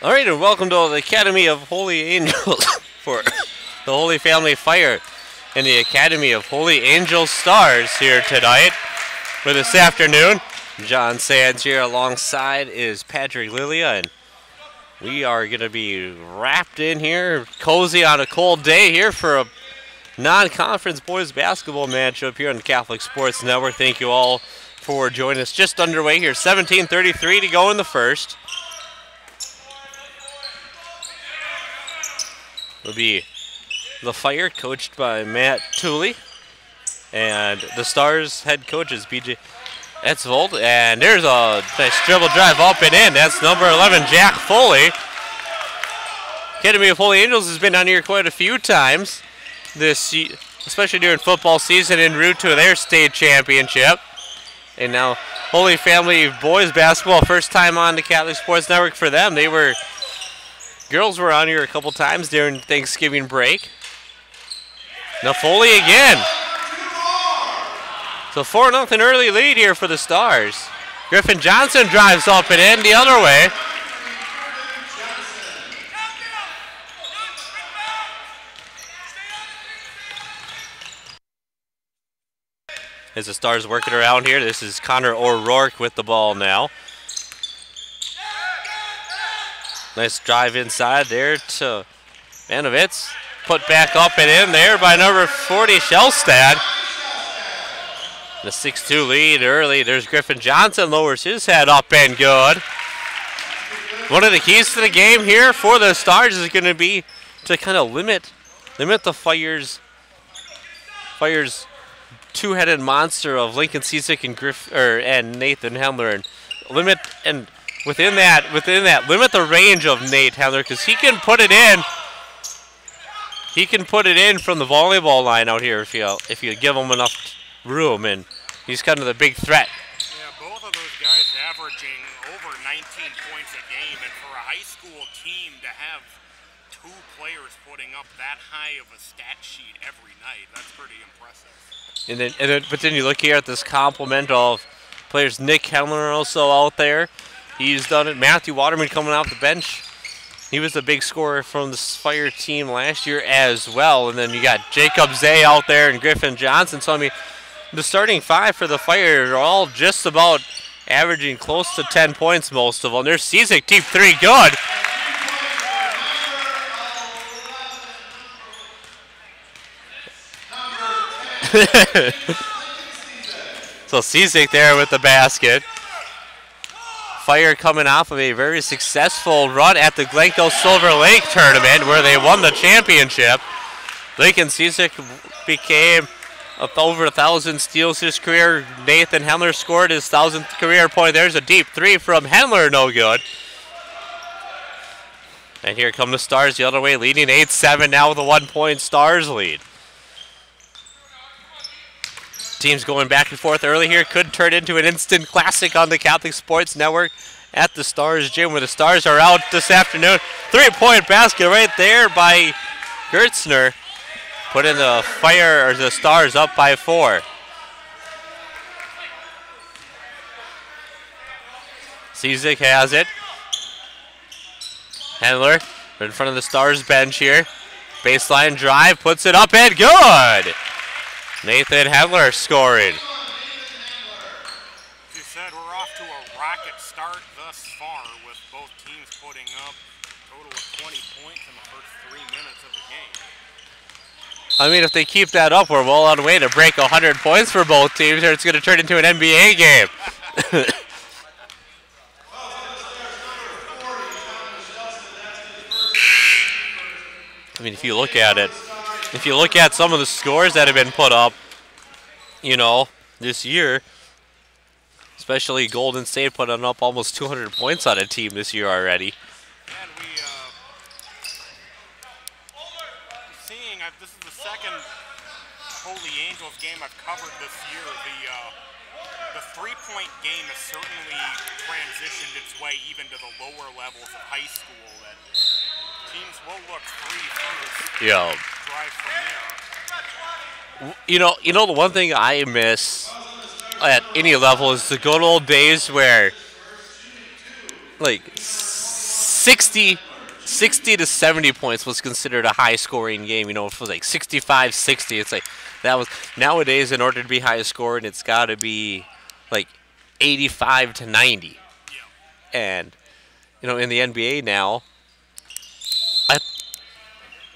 All right, and welcome to the Academy of Holy Angels for the Holy Family Fire and the Academy of Holy Angel Stars here tonight for this afternoon. John Sands here alongside is Patrick Lilia, and we are going to be wrapped in here, cozy on a cold day here for a non-conference boys basketball matchup here on the Catholic Sports Network. Thank you all for joining us. Just underway here, 17:33 to go in the first. Will be the Fire, coached by Matt Tooley, and the Stars head coach is BJ Etzvold. And there's a nice dribble drive up and in. That's number 11, Jack Foley. Academy of Holy Angels has been on here quite a few times this, especially during football season, en route to their state championship. And now Holy Family boys basketball, first time on the Catholic Sports Network for them. Girls were on here a couple times during Thanksgiving break. Now Foley again. So 4-0 early lead here for the Stars. Griffin Johnson drives up and in the other way. As the Stars working around here, this is Connor O'Rourke with the ball now. Nice drive inside there to Manovitz. Put back up and in there by number 40, Shellstad. The 6-2 lead early. There's Griffin Johnson, lowers his head up and good. One of the keys to the game here for the Stars is going to be to kind of limit the Fire's two-headed monster of Lincoln Ciesick and Nathan Hemler, and within that, limit the range of Nate Hemler, because he can put it in. He can put it in from the volleyball line out here if you give him enough room, and he's kind of the big threat. Yeah, both of those guys averaging over 19 points a game, and for a high school team to have two players putting up that high of a stat sheet every night, that's pretty impressive. But then you look here at this complement of players. Nick Hemler also out there. He's done it. Matthew Waterman coming off the bench. He was the big scorer from the Fire team last year as well. And then you got Jacob Zay out there and Griffin Johnson. So, I mean, the starting five for the Fire are all just about averaging close to 10 points, most of them. There's Ciesick, deep three, good. So Ciesick there with the basket. Fire coming off of a very successful run at the Glencoe Silver Lake tournament where they won the championship. Lincoln Ciesick became over 1,000 steals his career. Nathan Hemler scored his 1,000th career point. There's a deep three from Hemler, no good. And here come the Stars the other way, leading 8-7 now with a 1-point Stars lead. Teams going back and forth early here. Could turn into an instant classic on the Catholic Sports Network at the Stars Gym, where the Stars are out this afternoon. 3-point basket right there by Gertzner, putting the Stars up by 4. Ciesick has it. Handler in front of the Stars bench here. Baseline drive, puts it up and good. Nathan Hemler scoring. As you said, we're off to a rocket start thus far, with both teams putting up a total of 20 points in the first 3 minutes of the game. I mean, if they keep that up, we're well on the way to break 100 points for both teams, or it's going to turn into an NBA game. I mean, if you look at it, if you look at some of the scores that have been put up, you know, this year, especially Golden State putting up almost 200 points on a team this year already. And this is the second Holy Angels game I've covered this year. The three-point game has certainly transitioned its way even to the lower levels of high school. That teams will look three first. Yeah. Drive from there. You know, the one thing I miss at any level is the good old days where, like, 60 to 70 points was considered a high-scoring game. You know, if it was like 65-60, it's like that was nowadays in order to be high scoring, it's got to be like 85 to 90. And you know, in the NBA now,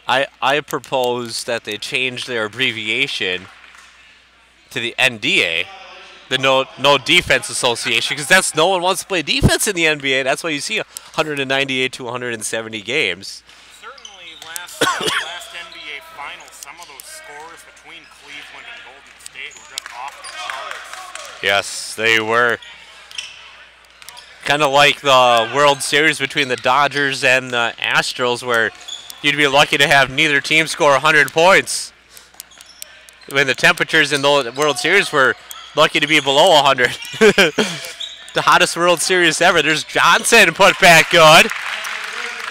I propose that they change their abbreviation to the NDA, the No Defense Association, because that's no one wants to play defense in the NBA. That's why you see 198 to 170 games. Certainly, last NBA Finals, some of those scores between Cleveland and Golden State were just off the charts. Yes, they were. Kind of like the World Series between the Dodgers and the Astros, where you'd be lucky to have neither team score 100 points. When the temperatures in the World Series were lucky to be below 100. The hottest World Series ever. There's Johnson put back good.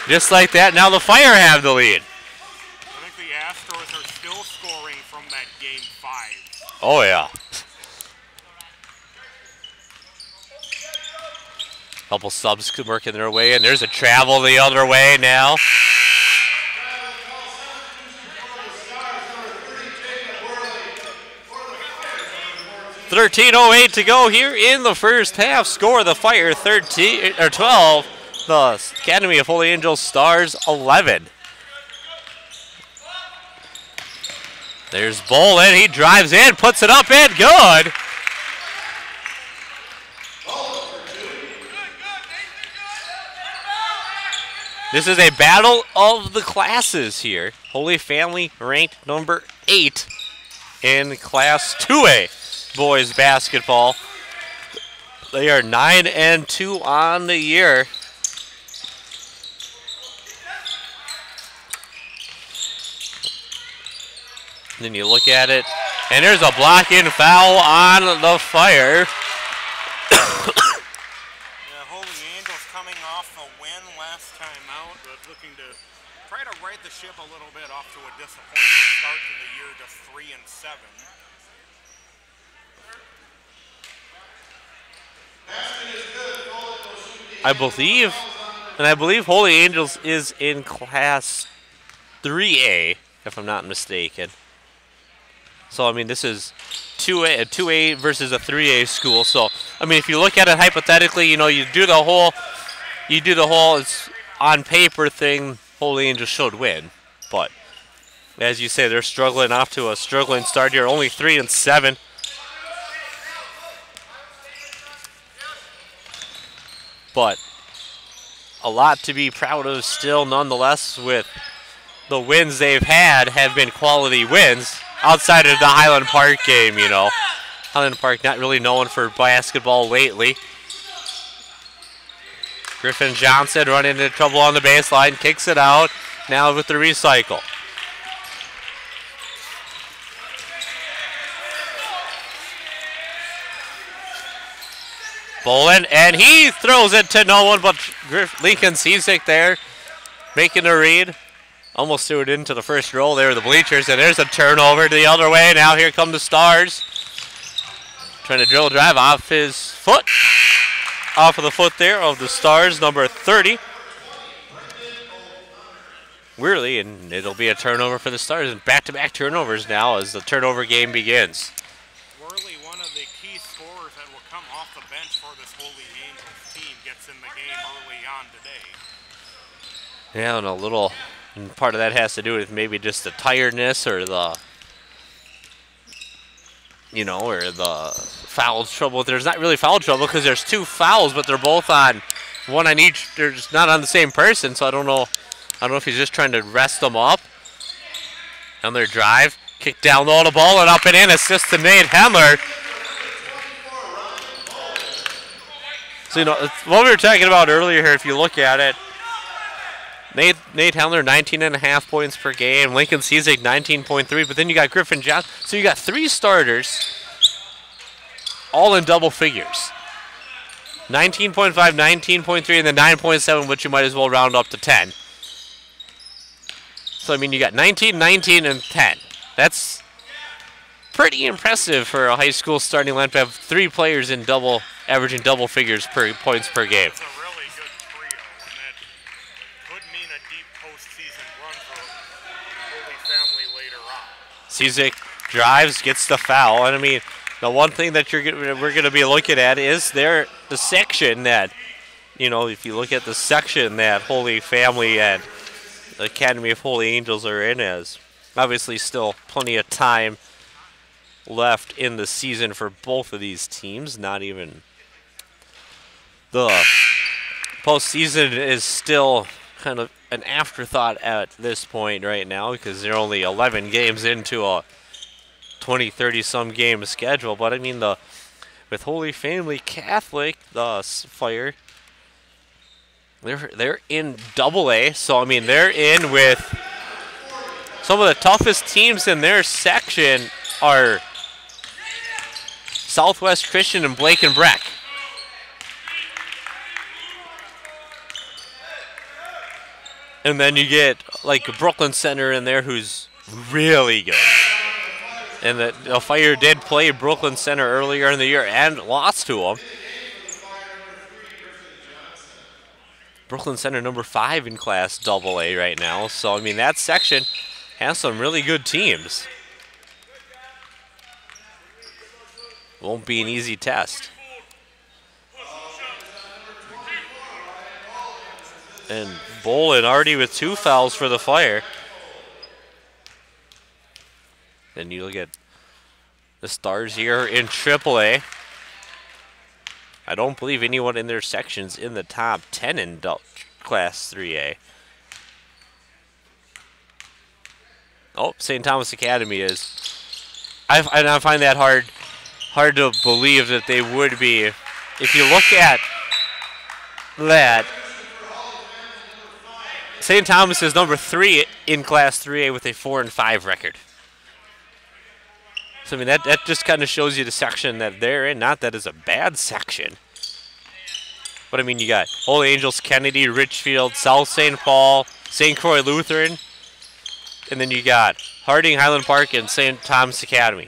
Just like that, now the Fire have the lead. I think the Astros are still scoring from that Game 5. Oh, yeah. Couple subs working their way in. There's a travel the other way now. .13:08 to go here in the first half. Score the Fire 13 or 12. The Academy of Holy Angels Stars 11. There's Bolin. He drives in, puts it up and good. This is a battle of the classes here. Holy Family ranked number 8 in Class 2A boys basketball. They are 9-2 on the year. Then you look at it, and there's a blocking foul on the Fire. Right the ship a little bit off to a disappointing start to the year, just 3-7. I believe Holy Angels is in Class 3A, if I'm not mistaken. So I mean, this is a 2A versus a 3A school. So I mean, if you look at it hypothetically, you know, you do the whole it's on paper thing. Holy Angels should win, but as you say, they're struggling off to a struggling start here. Only 3-7. But a lot to be proud of still, nonetheless. With the wins they've had have been quality wins outside of the Highland Park game. You know, Highland Park not really known for basketball lately. Griffin Johnson running into trouble on the baseline, kicks it out, now with the recycle. Bolin, and he throws it to no one but Lincoln Cizik there, making a read. Almost threw it into the first row there, the bleachers, and there's a turnover the other way. Now here come the Stars. Trying to drill drive off his foot. Off of the foot there of the Stars, number 30. Wearley, and it'll be a turnover for the Stars. And back-to-back turnovers now as the turnover game begins. Wearley, one of the key scorers that will come off the bench for this Holy Angels team, gets in the game early on today. Yeah, and a little, and part of that has to do with maybe just the tiredness or the, you know, or the foul trouble. There's not really foul trouble because there's 2 fouls, but they're both on one on each. They're just not on the same person, so I don't know if he's just trying to rest them up. On their drive, kick down low the ball and up and in, assist to Nate Hemler. So, you know, what we were talking about earlier here, if you look at it, Nate Hemler, 19.5 points per game. Lincoln Cizik, 19.3. But then you got Griffin Johnson. So you got 3 starters, all in double figures. 19.5, 19.3, and then 9.7, which you might as well round up to 10. So, I mean, you got 19, 19, and 10. That's pretty impressive for a high school starting lineup to have 3 players in averaging double figures per points per game. It's a really good trio, and seen a deep postseason run for Holy Family later on. Cizik drives, gets the foul, and I mean, the one thing that we're going to be looking at is the section that, you know, if you look at the section that Holy Family and the Academy of Holy Angels are in, as obviously still plenty of time left in the season for both of these teams. Not even the postseason is still kind of an afterthought at this point right now because they're only 11 games into a 20-30 some game schedule. But I mean, with Holy Family Catholic, the Fire, they're in AA, so I mean they're in with some of the toughest teams in their section are Southwest Christian and Blake and Breck. And then you get like Brooklyn Center in there who's really good. And the Fire did play Brooklyn Center earlier in the year and lost to them. Brooklyn Center number 5 in Class AA right now. So, I mean, that section has some really good teams. Won't be an easy test. And Bolin already with 2 fouls for the Fire. Then you look at the Stars here in AAA. I don't believe anyone in their section's in the top 10 in Class 3A. Oh, St. Thomas Academy is. I find that hard to believe that they would be. If you look at that, St. Thomas is number 3 in Class 3A with a 4-5 record. So, I mean, that just kind of shows you the section that they're in. Not that it's a bad section. But, I mean, you got Holy Angels, Kennedy, Richfield, South St. Paul, St. Croix Lutheran. And then you got Harding, Highland Park, and St. Thomas Academy.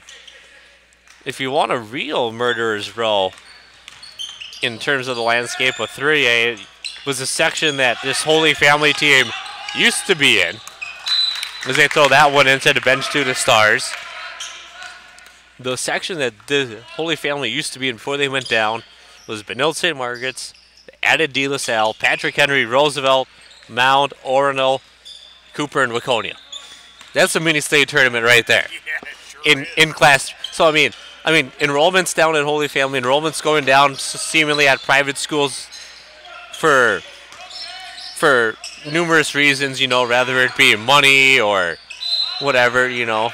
If you want a real murderer's row in terms of the landscape of 3A, it was a section that this Holy Family team used to be in. As they throw that one into the bench to the Stars. The section that the Holy Family used to be in before they went down was Benilde St. Margaret's, added De La Salle, Patrick Henry, Roosevelt, Mound, Orono, Cooper, and Waconia. That's a mini state tournament right there. Yeah, sure in class. So I mean, enrollment's down at Holy Family. Enrollment's going down seemingly at private schools for numerous reasons, you know, rather it be money or whatever, you know,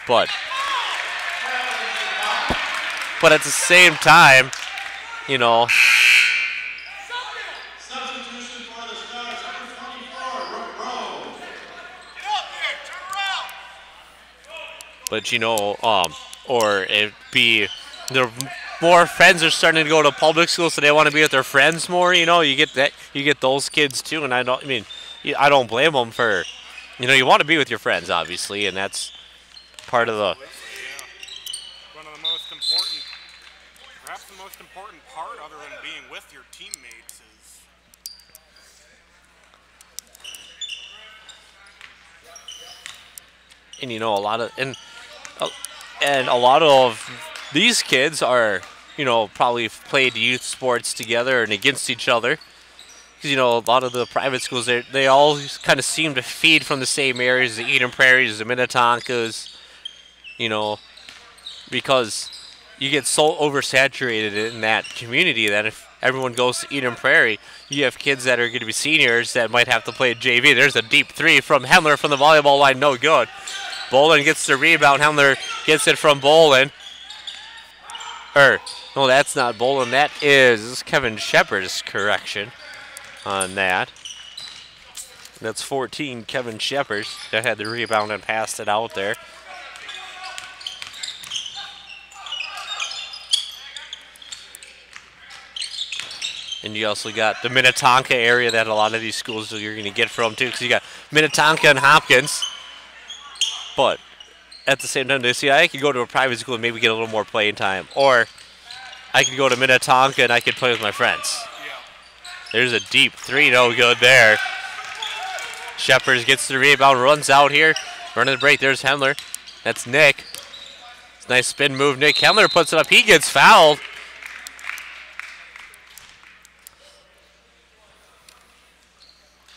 but at the same time, you know, but you know, or it be the more friends are starting to go to public schools, so they want to be with their friends more. You know, you get those kids too, and I don't blame them for, you know, you want to be with your friends, obviously, and that's part of the. One of the most important, perhaps the most important part, other than being with your teammates, is. And you know, a lot of these kids are, you know, probably played youth sports together and against each other. Because, you know, a lot of the private schools, they all kind of seem to feed from the same areas, the Eden Prairies, the Minnetonkas, you know, because you get so oversaturated in that community that if everyone goes to Eden Prairie, you have kids that are going to be seniors that might have to play JV. There's a deep 3 from Hemler from the volleyball line, no good. Bolin gets the rebound. Hemler gets it from Bolin. No, that's not Bolin. That is Kevin Shepard's correction on that. That's 14, Kevin Shepard, that had the rebound and passed it out there. And you also got the Minnetonka area that a lot of these schools you're going to get from too, because you got Minnetonka and Hopkins. But at the same time, they see I could go to a private school and maybe get a little more playing time, or I could go to Minnetonka and I could play with my friends. Yeah. There's a deep 3, no good there. Shepard gets the rebound, runs out here. Running the break, there's Hendler. That's Nick. It's a nice spin move. Nick Hendler puts it up. He gets fouled.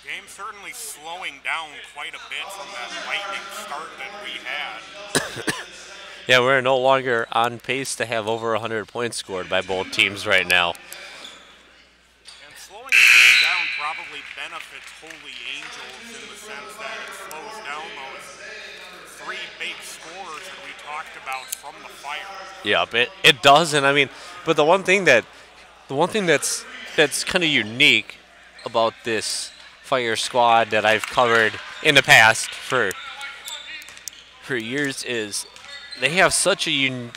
Game certainly slowing down quite a bit from that lightning start that we had. Yeah, we're no longer on pace to have over 100 points scored by both teams right now. And slowing the game down probably benefits Holy Angels in the sense that it slows down those 3 big scores that we talked about from the Fire. Yep, it does, and I mean, but the one thing that's kind of unique about this Fire squad that I've covered in the past for years is they have such a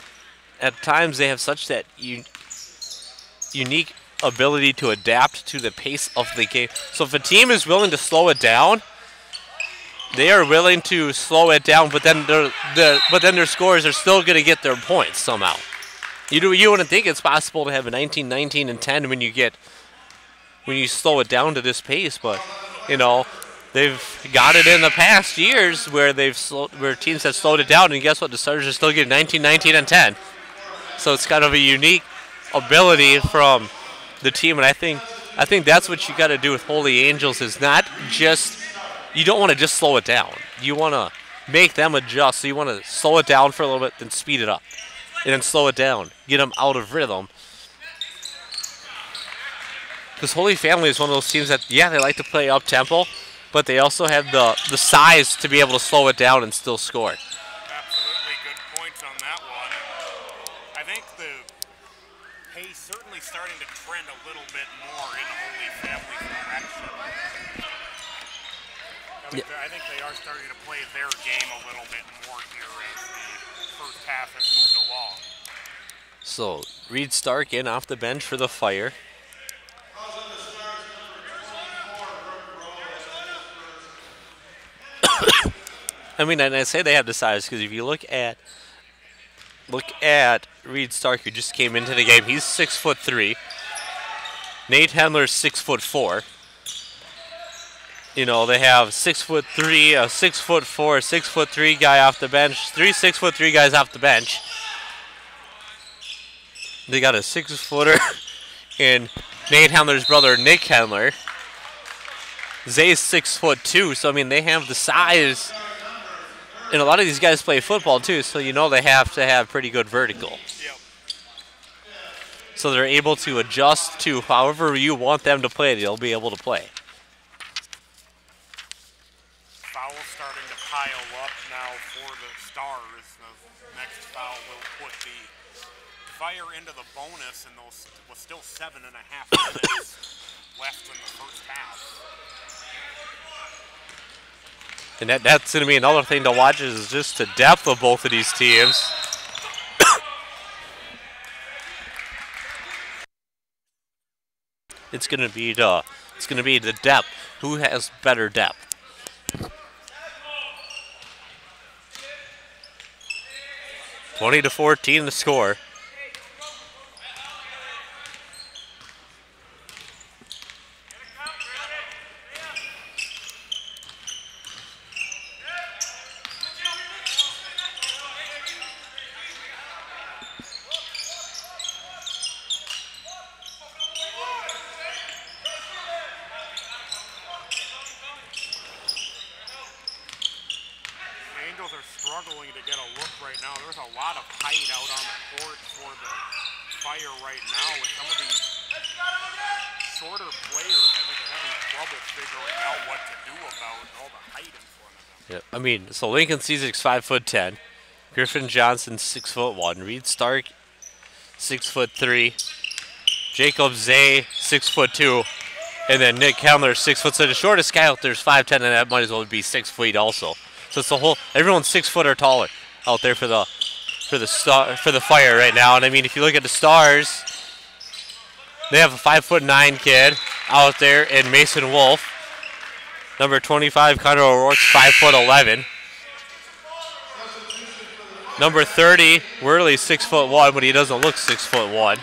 at times they have such that unique ability to adapt to the pace of the game. So if a team is willing to slow it down, they are willing to slow it down, but then their scorers are still going to get their points somehow. You wouldn't think it's possible to have a 19, 19, and 10 when you slow it down to this pace, but you know they've got it in the past years where where teams have slowed it down, and guess what? The Stars are still getting 19, 19, and 10. So it's kind of a unique ability from the team, and I think that's what you got to do with Holy Angels is not just you don't want to just slow it down. You want to make them adjust. So you want to slow it down for a little bit, then speed it up, and then slow it down, get them out of rhythm. Because Holy Family is one of those teams that, yeah, they like to play up-tempo, but they also have the size to be able to slow it down and still score. Absolutely good points on that one. I think the pace certainly starting to trend a little bit more in Holy Family direction. I think they are starting to play their game a little bit more here as the first half has moved along. So, Reed Stark in off the bench for the Fire. I mean, and I say they have the size because if you look at Reed Stark, who just came into the game, he's 6'3". Nate Hendler's 6'4". You know, they have 6'3", a 6'4", 6'3" guy off the bench, 3 6'3" guys off the bench. They got a 6-footer in Nate Hendler's brother, Nick Hendler. Zay's 6'2", so I mean they have the size. And a lot of these guys play football too, so you know they have to have pretty good vertical. Yep. So they're able to adjust to however you want them to play, they'll be able to play. Foul starting to pile up now for the Stars. The next foul will put the Fire into the bonus, and those was still 7.5 minutes left in the first half. And that's going to be another thing to watch is just the depth of both of these teams. It's going to be the depth. Who has better depth? (20-14) the score. Struggling to get a look right now. There's a lot of height out on the court for the Fire right now, with some of these shorter players. I think are having trouble figuring out what to do about all the height in front of them. Yeah, I mean, so Lincoln Cezik's 5'10", Griffin Johnson 6'1", Reed Stark 6'3", Jacob Zay 6'2", and then Nick Hendler 6 foot. So the shortest guy out there is 5'10", and that might as well be 6 feet also. So it's the whole everyone's 6 foot or taller out there for the Fire right now. And I mean, if you look at the Stars, they have a 5'9" kid out there in Mason Wolf. Number 25, Connor O'Rourke's 5'11". Number 30, Worley's 6'1", but he doesn't look 6'1".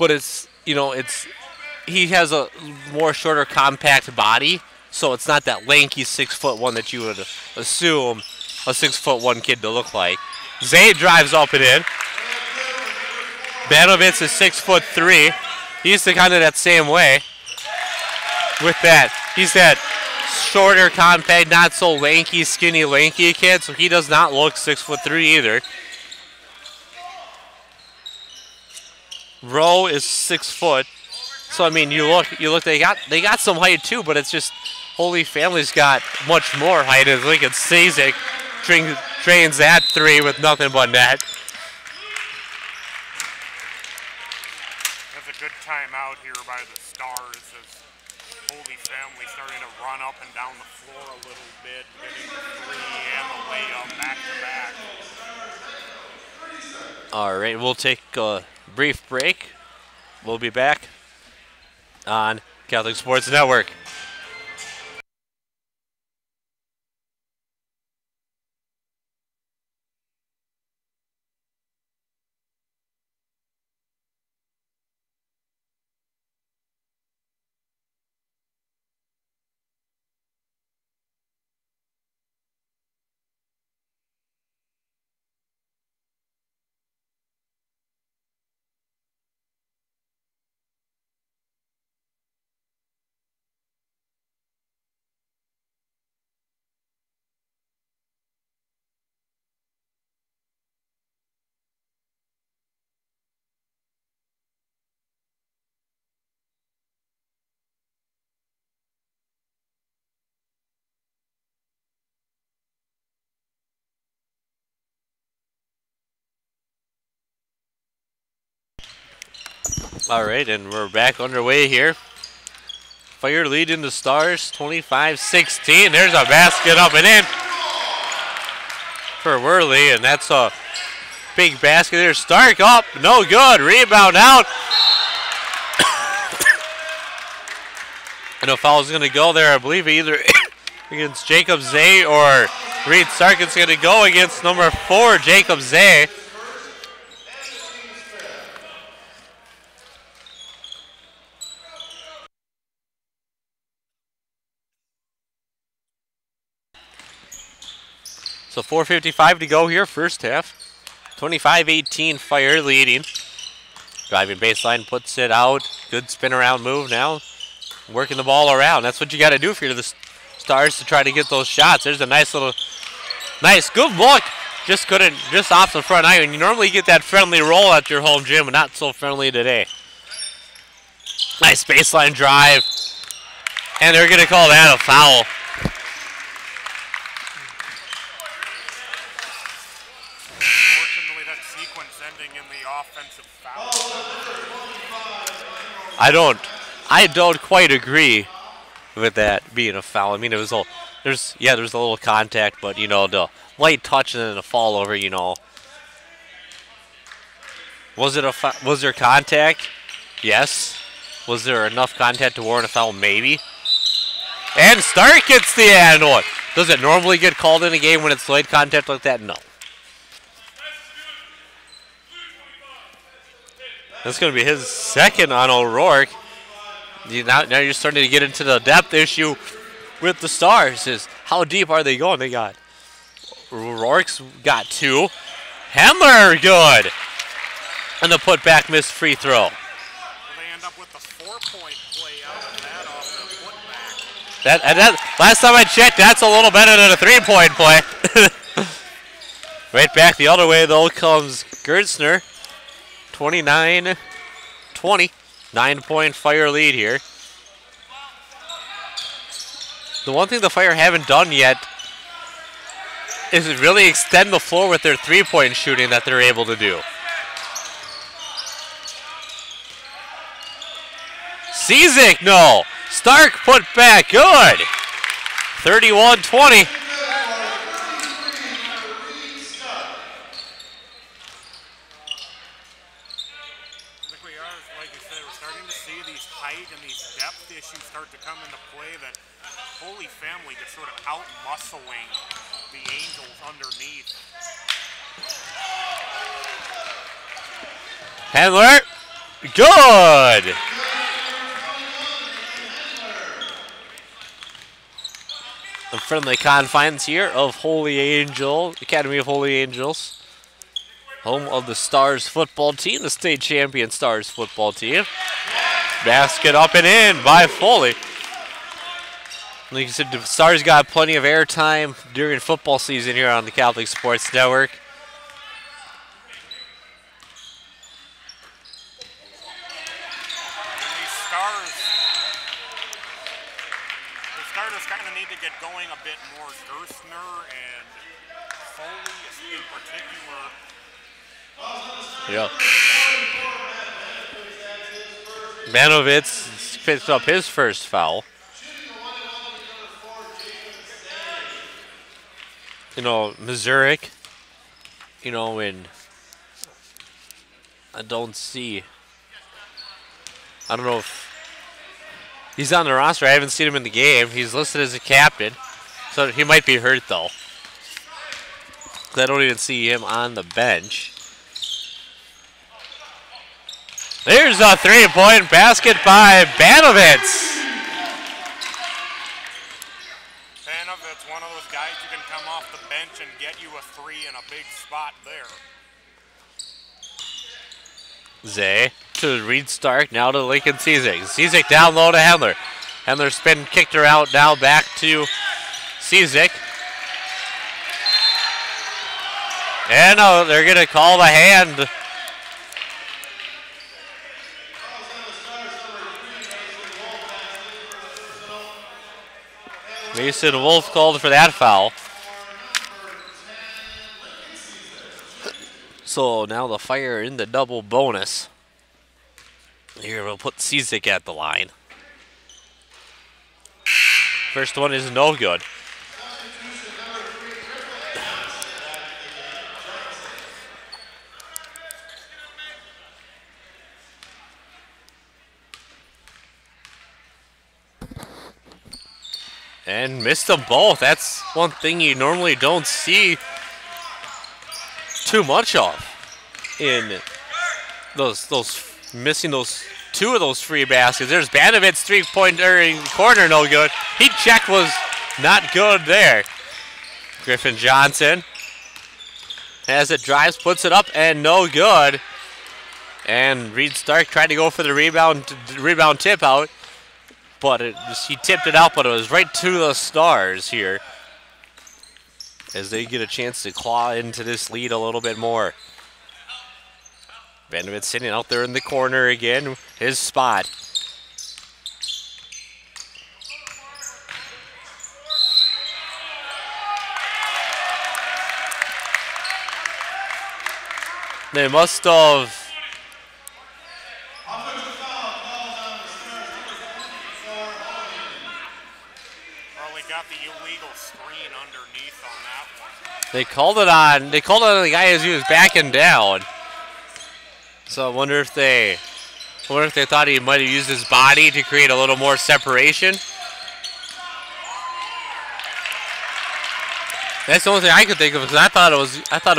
but it's, you know, he has a more shorter, compact body, so it's not that lanky 6'1" that you would assume a 6'1" kid to look like. Zay drives up and in. Banovitz is 6'3". He's the kind of that same way. With that, he's that shorter, compact, not so lanky, skinny, lanky kid, so he does not look 6'3" either. Rowe is 6 foot. So I mean, you look, they got some height too, but it's just Holy Family's got much more height. As Lincoln Cizik trains that 3 with nothing but net. That's a good timeout here by the Stars as Holy Family starting to run up and down the floor a little bit, getting the 3 and the layup back to back. All right, we'll take a brief break. We'll be back on Catholic Sports Network. All right, and we're back underway here. Fire leading the Stars 25-16. There's a basket up and in for Worley, and that's a big basket there. Stark up, no good. Rebound out. And a foul's going to go there, I believe, either against Jacob Zay or Reed Stark. It's going to go against number 4, Jacob Zay. So 4:55 to go here, first half. 25-18, Fire leading. Driving baseline, puts it out. Good spin around move now. Working the ball around. That's what you got to do if you're the Stars to try to get those shots. There's a nice good look. Just off the front iron. You normally get that friendly roll at your home gym, but not so friendly today. Nice baseline drive. And they're going to call that a foul. Unfortunately, that sequence ending in the offensive foul. I don't quite agree with that being a foul. I mean, there's a little contact, but you know, the light touch and then the fall over, you know. Was there contact? Yes. Was there enough contact to warrant a foul? Maybe. And Stark gets the and one. Does it normally get called in a game when it's light contact like that? No. That's going to be his second on O'Rourke. Now you're starting to get into the depth issue with the Stars. Is how deep are they going? They got O'Rourke's got 2. Hemler, good. And the putback missed free throw. Well, they end up with the 4-point play out of that off the putback. Last time I checked, that's a little better than a 3-point play. Right back the other way, though, comes Gertzner. 29-20. 9-point Fire lead here. The one thing the Fire haven't done yet is really extend the floor with their 3-point shooting that they're able to do. Cizik, no. Stark put back, good. 31-20. Start to come into play that Holy Family just sort of out-muscling the Angels underneath. Handler Good! The friendly confines here of Holy Angel, Academy of Holy Angels. Home of the Stars football team, the state champion Stars football team. Basket up and in by Foley. Like you said, the Stars got plenty of airtime during football season here on the Catholic Sports Network. Starters kind of need to get going a bit more. Gerstner and Foley in particular. Yeah. Manovitz picked up his first foul. You know, Missouri, you know, when I don't know if he's on the roster. I haven't seen him in the game. He's listed as a captain, so he might be hurt, though. I don't even see him on the bench. There's a three-point basket by Banovitz. Banovitz, one of those guys who can come off the bench and get you a three in a big spot there. Zay to Reed Stark, now to Lincoln Cizik. Cizik down low to Hendler. Hendler spin kicked her out, now back to Cizik. And they're going to call the hand. Mason Wolf called for that foul. So now the Fire in the double bonus. Here we'll put Cizik at the line. First one is no good. And missed them both. That's one thing you normally don't see too much of in those missing those two of those free baskets. There's Banovitz three-pointer in the corner, no good. Heat check was not good there. Griffin Johnson as it drives, puts it up, and no good. And Reed Stark tried to go for the rebound tip out, but he tipped it out, but it was right to the Stars here as they get a chance to claw into this lead a little bit more. Banovitz sitting out there in the corner again, his spot. They must have... Got the illegal screen underneath on that one. They called it on the guy as he was backing down. So I wonder if they thought he might have used his body to create a little more separation. That's the only thing I could think of, because I thought it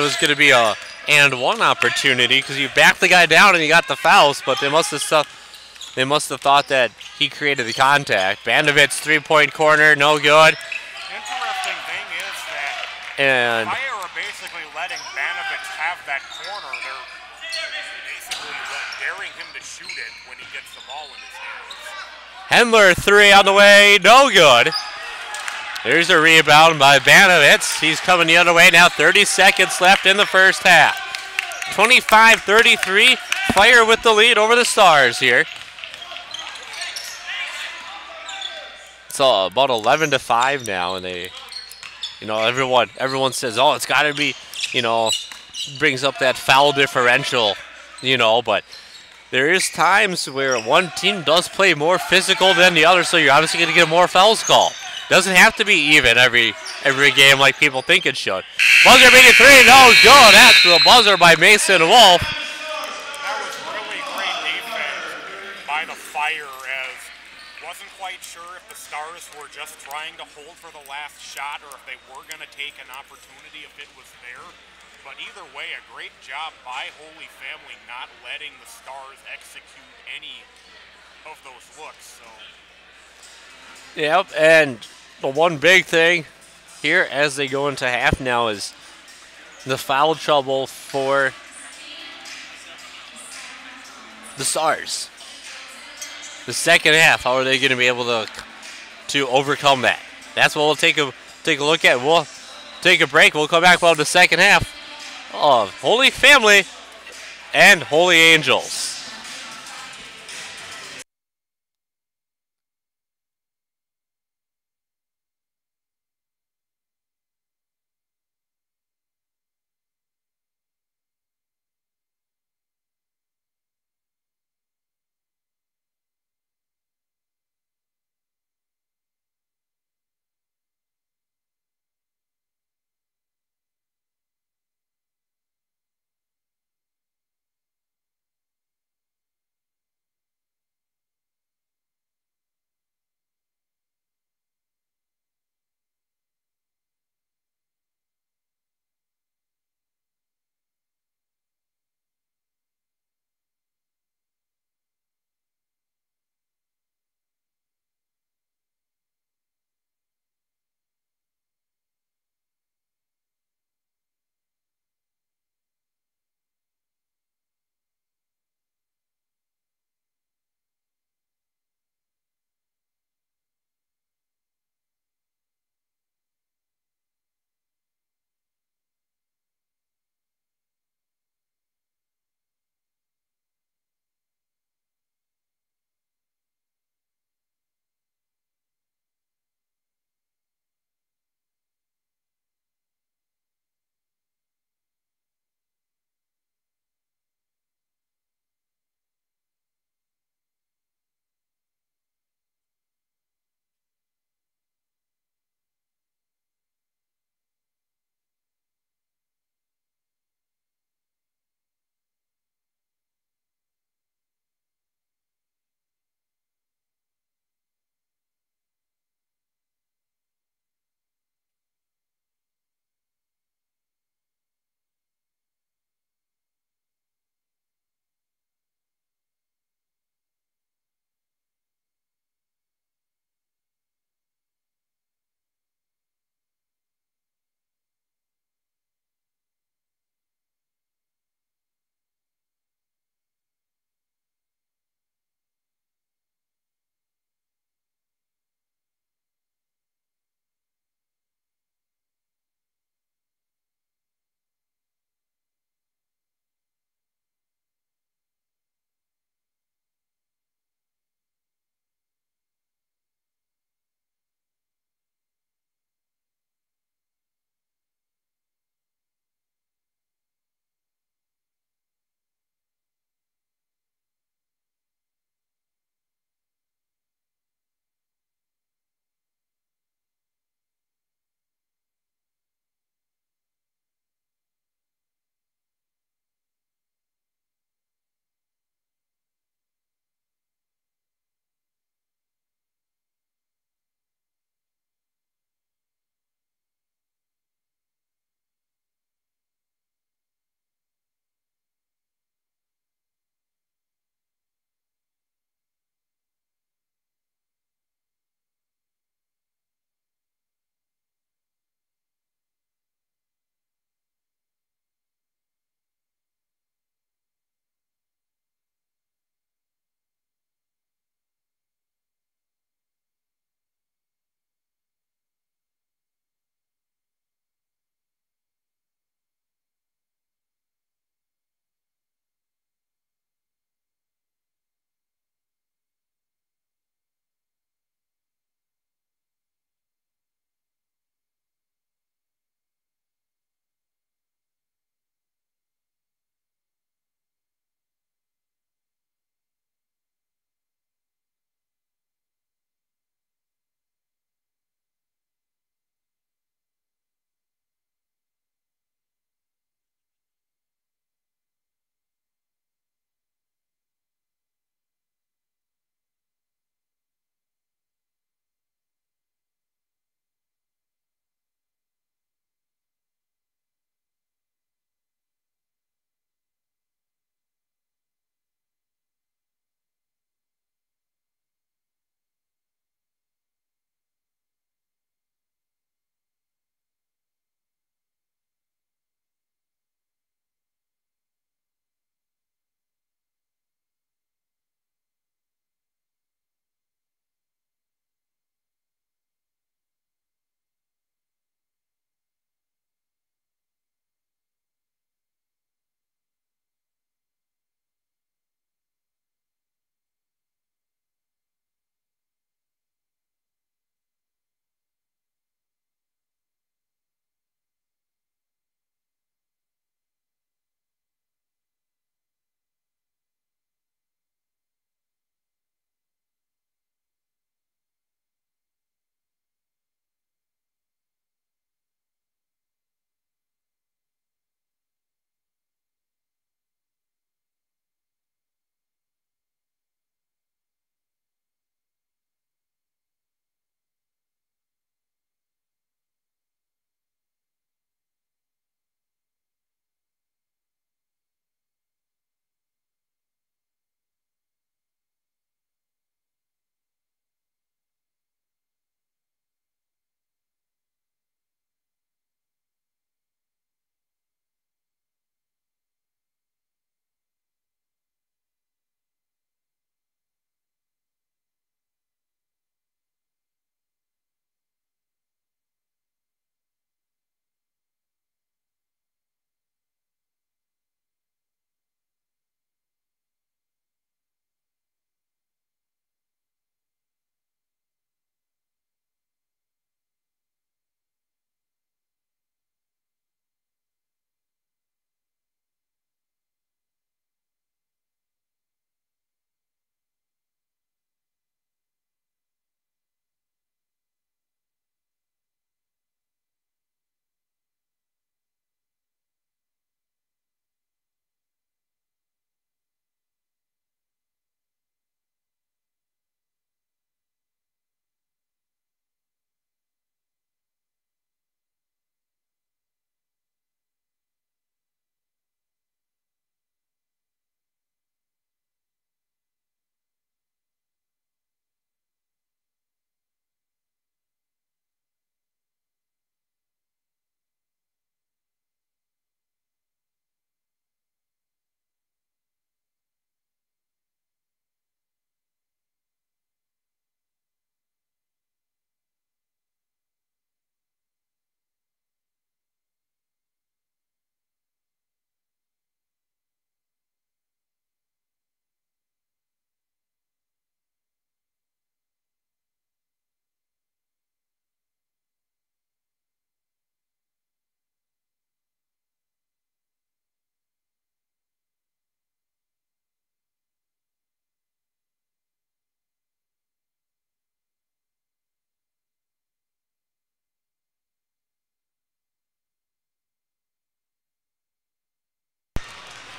was going to be a and one opportunity, because you backed the guy down and you got the fouls, but they must have thought that he created the contact. Banovitz three-point corner, no good. Interesting thing is that Fire are basically letting Banovitz have that corner. They're basically daring him to shoot it when he gets the ball in his hands. Hendler three on the way, no good. There's a rebound by Banovitz. He's coming the other way now. 30 seconds left in the first half. 25-33. Fire with the lead over the Stars here. It's about 11-5 now, and they, everyone says, oh, it's got to be, brings up that foul differential, but there is times where one team does play more physical than the other, so you're obviously going to get more fouls called. Doesn't have to be even every game like people think it should. Buzzer beating three, no good. That's the buzzer by Mason Wolf. That was really great defense by the Fire, as wasn't quite sure if the Stars were just trying to hold for the last shot or if they were going to take an opportunity if it was there. But either way, a great job by Holy Family not letting the Stars execute any of those looks. So Yep, and the one big thing here as they go into half now is the foul trouble for the Stars. The second half, how are they going to be able to overcome that? That's what we'll take a look at. We'll take a break. We'll come back about the second half of Holy Family and Holy Angels.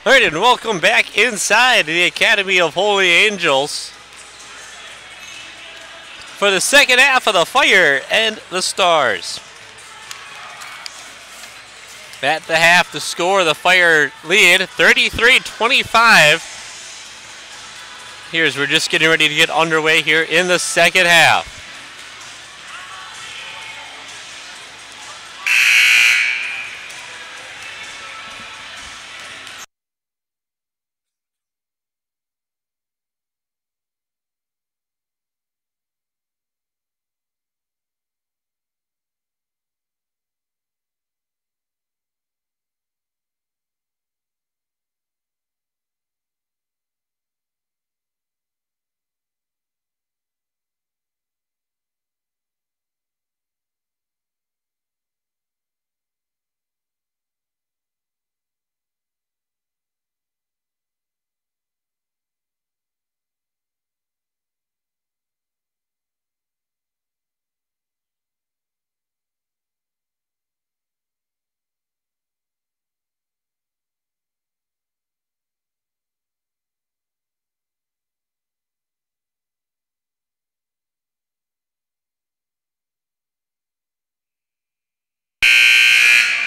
All right, and welcome back inside the Academy of Holy Angels for the second half of the Fire and the Stars. At the half, the score, the Fire lead 33-25. We're just getting ready to get underway here in the second half.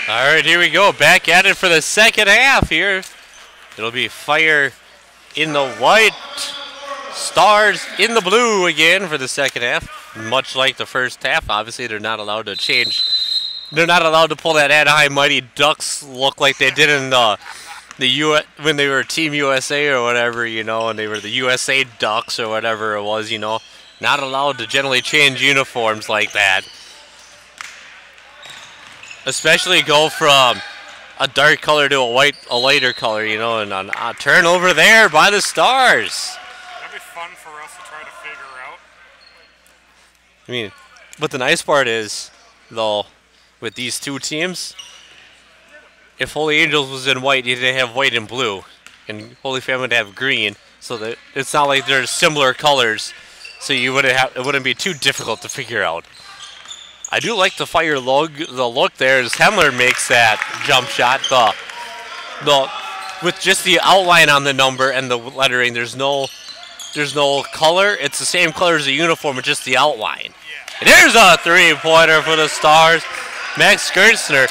All right, here we go. Back at it for the second half here. It'll be Fire in the white, Stars in the blue again for the second half. Much like the first half, obviously they're not allowed to change. They're not allowed to pull that Anaheim Mighty Ducks look like they did in when they were Team USA or whatever, you know, and they were the USA Ducks or whatever it was, you know. Not allowed to generally change uniforms like that. Especially go from a dark color to a lighter color, you know, and a turnover there by the Stars. That'd be fun for us to try to figure out. I mean, but the nice part is, though, with these two teams, if Holy Angels was in white, they'd have white and blue, and Holy Family would have green, so that it's not like they're similar colors, so it wouldn't be too difficult to figure out. I do like the Fire the look there as Hemler makes that jump shot. With just the outline on the number and the lettering, there's no color. It's the same color as the uniform, with just the outline. And there's a three-pointer for the Stars. Max Gerstner,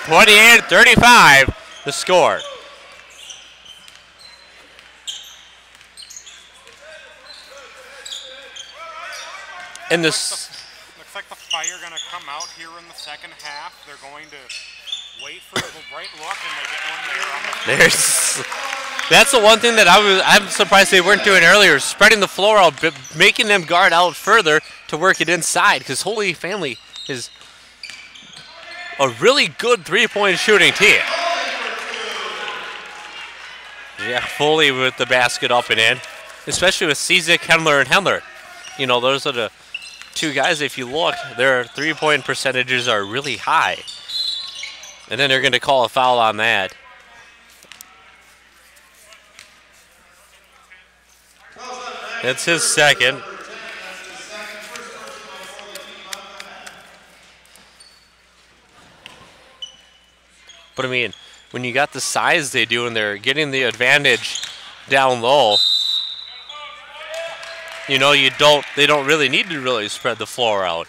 28-35, the score. And this. Looks like the Fire going to come out here in the second half. They're going to wait for the right look, and they get one there on the That's the one thing that I'm surprised they weren't doing earlier, spreading the floor out, making them guard out further to work it inside, because Holy Family is a really good three-point shooting team. Yeah, Foley with the basket up and in, especially with Cizik, Hemler, and Hemler. You know, those are the two guys, if you look, their three-point percentages are really high. And then they're going to call a foul on that. That's his second. But I mean, when you got the size they do and they're getting the advantage down low, you know, they don't really need to really spread the floor out.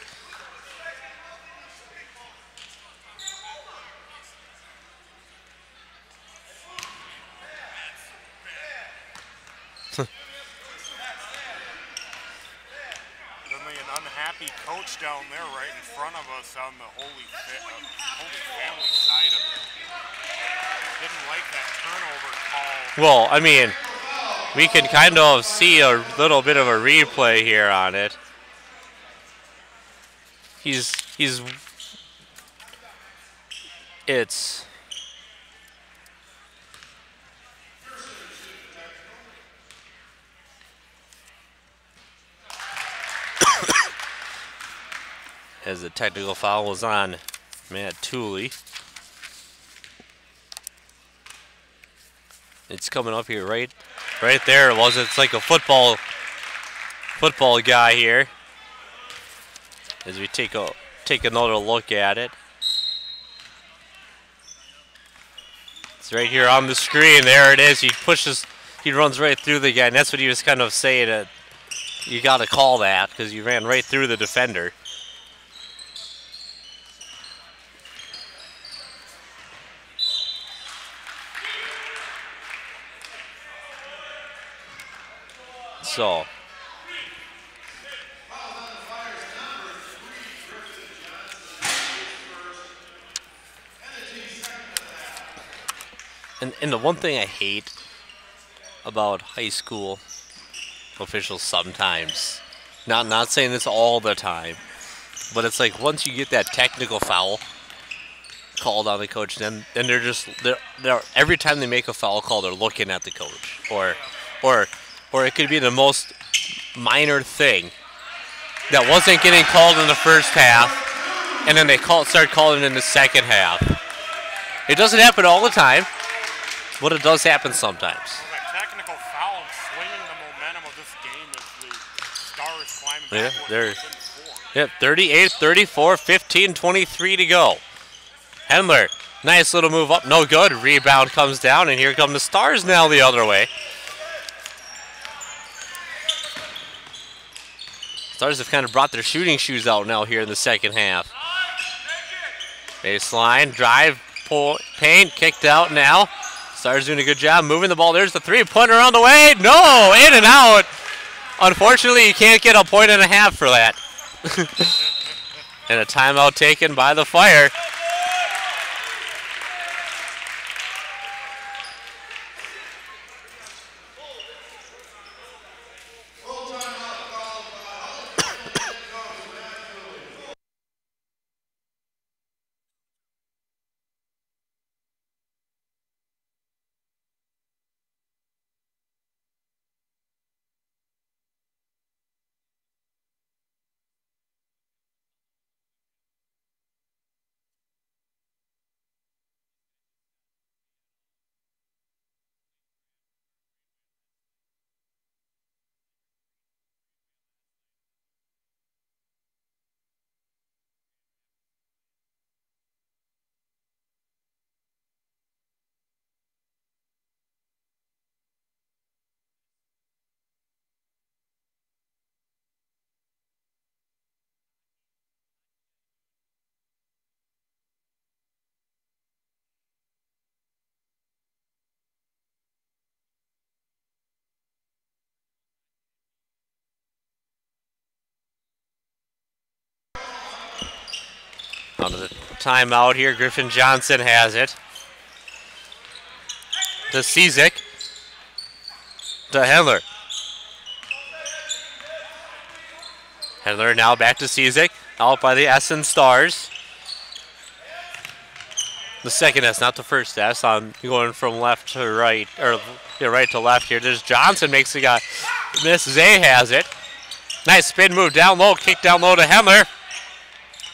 Unhappy coach down there right in front of us on the Holy Family side of it. Didn't like that turnover call. Well, I mean, we can kind of see a little bit of a replay here on it. It's as the technical foul was on Matt Tooley. It's coming up here right there. It's like a football guy here. As we take another look at it. It's It's right here on the screen. There it is. He pushes, he runs right through the guy. And that's what he was kind of saying. That you got to call that because you ran right through the defender. So. And the one thing I hate about high school officials sometimes, not saying this all the time, but it's like once you get that technical foul called on the coach, then they're every time they make a foul call, they're looking at the coach, or it could be the most minor thing that wasn't getting called in the first half, and then they start calling it in the second half. It doesn't happen all the time. But it does happen sometimes. That technical foul swinging the momentum of this game as the Stars climbing back. Yeah, 38-34, 15-23 to go. Hendler, nice little move up, no good. Rebound comes down, and here come the Stars now the other way. Stars have kind of brought their shooting shoes out now here in the second half. Baseline, drive, pull, paint, kicked out now. Stars doing a good job moving the ball. There's the three-pointer on the way. No, in and out. Unfortunately, you can't get a point and a half for that. And a timeout taken by the Fire. Out of the timeout here, Griffin Johnson has it. To Cizik. To Hendler. Hendler now back to Cizik. Out by the Essen Stars. The second S, not the first S. On going from left to right, or right to left here. There's Johnson makes the guy miss. Zay has it. Nice spin move down low, kick down low to Hendler.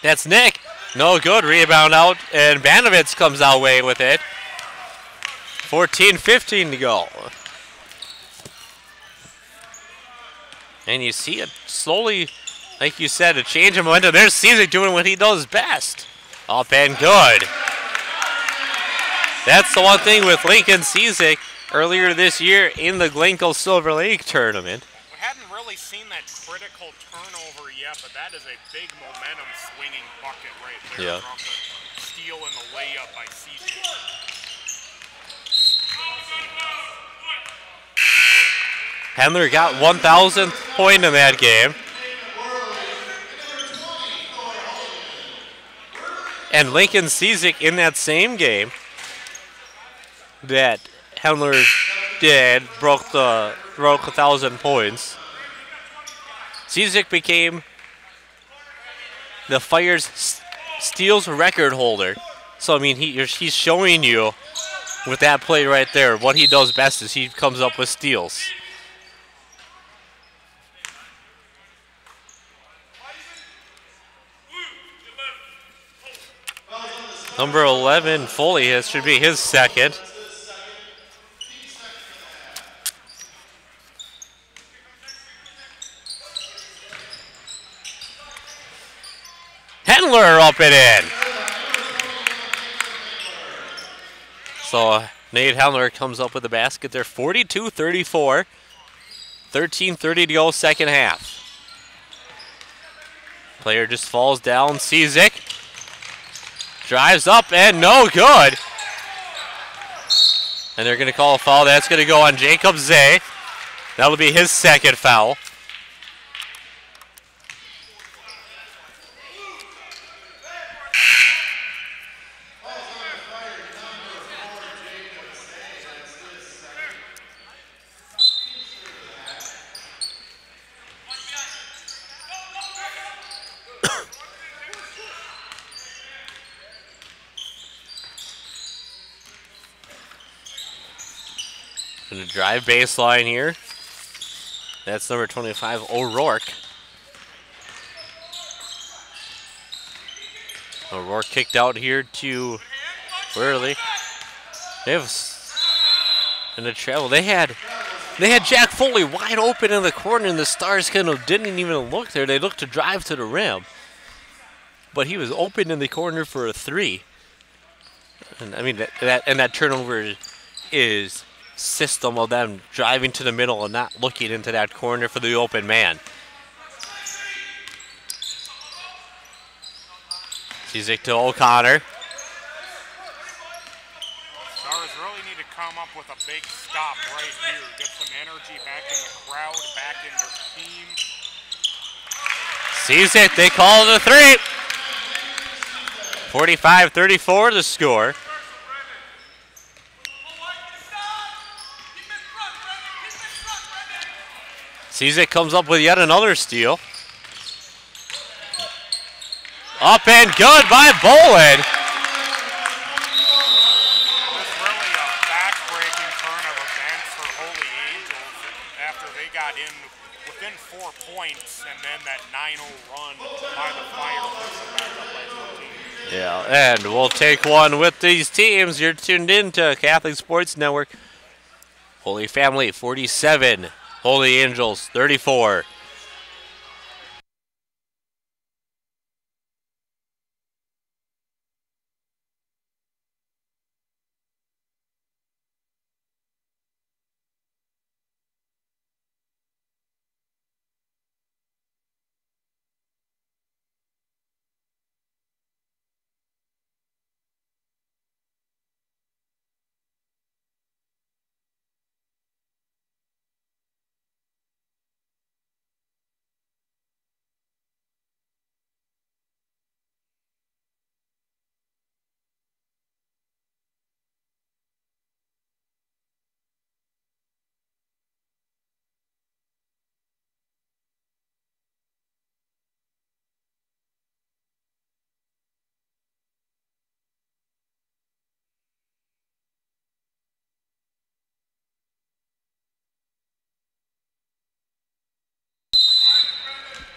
That's Nick. No good, rebound out, and Banovitz comes out way with it. 14-15 to go. And you see it slowly, like you said, a change of momentum. There's Cizik doing what he does best. Up and good. That's the one thing with Lincoln Cizik earlier this year in the Glencoe Silver Lake tournament. We hadn't really seen that critical turnover yet, but that is a big momentum swinging bucket right there. Yeah. From the steal and the layup by Cizik. Hendler got 1,000th point in that game. And Lincoln Cizik in that same game that Hendler did broke 1,000 points. Cizik became the Fire's steals record holder. So I mean, he's showing you with that play right there what he does best is he comes up with steals. Number 11, Foley, this should be his second. Hendler up and in. So Nate Hellner comes up with the basket there, 42-34. 13:30 to go, second half. Player just falls down. Cizik drives up and no good. And they're going to call a foul. That's going to go on Jacob Zay. That'll be his second foul. Going to drive baseline here. That's number 25, O'Rourke. O'Rourke kicked out here to Worley. They have in the travel. They had Jack Foley wide open in the corner, and the Stars kind of didn't even look there. They looked to drive to the rim, but he was open in the corner for a three. And I mean that turnover is system of them driving to the middle and not looking into that corner for the open man. Cizik to O'Connor. Stars really need to come up with a big stop right here. Get some energy back in the crowd, back in their team. Cizik, they call it a three. 45-34 the score. Cizik comes up with yet another steal. Up and good by Bolin. This really a back-breaking turn of events for Holy Angels after they got in within 4 points, and then that 9-0 run by the Fire puts them back up by 14. Yeah, and we'll take one with these teams. You're tuned in to Catholic Sports Network. Holy Family 47, Holy Angels 34.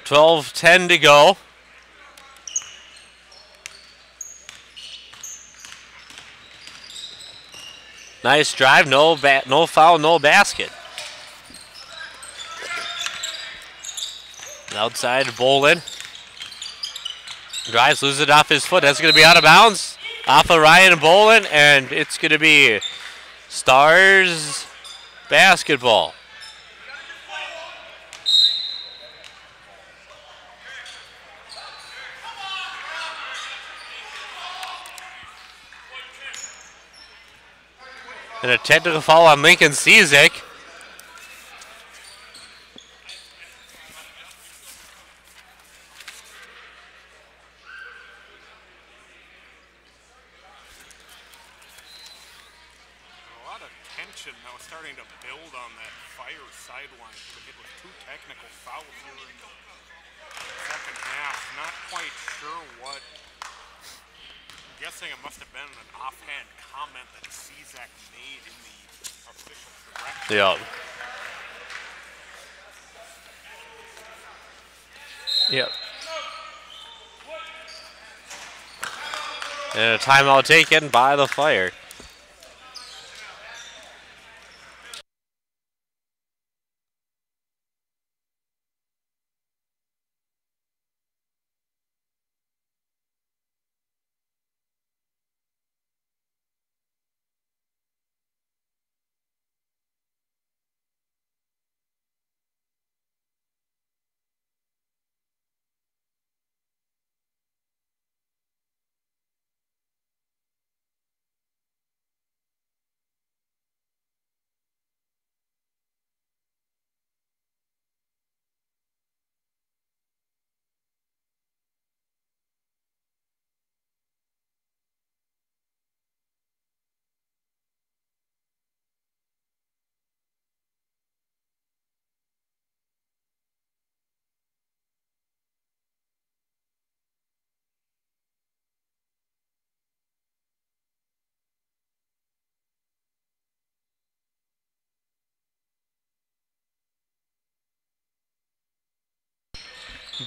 $12:10 to go. Nice drive, no foul, no basket. Outside, Bolin. Drives, loses it off his foot. That's going to be out of bounds. Off of Ryan Bolin, and it's going to be Stars basketball. And a technical foul on Lincoln Cizik. A lot of tension now starting to build on that Fire sideline. It was 2 technical fouls here in the second half. Not quite sure what. I'm guessing it must have been an offhand comment that Cizik made in the official direction. Yeah. Yep. And a timeout taken by the Fire.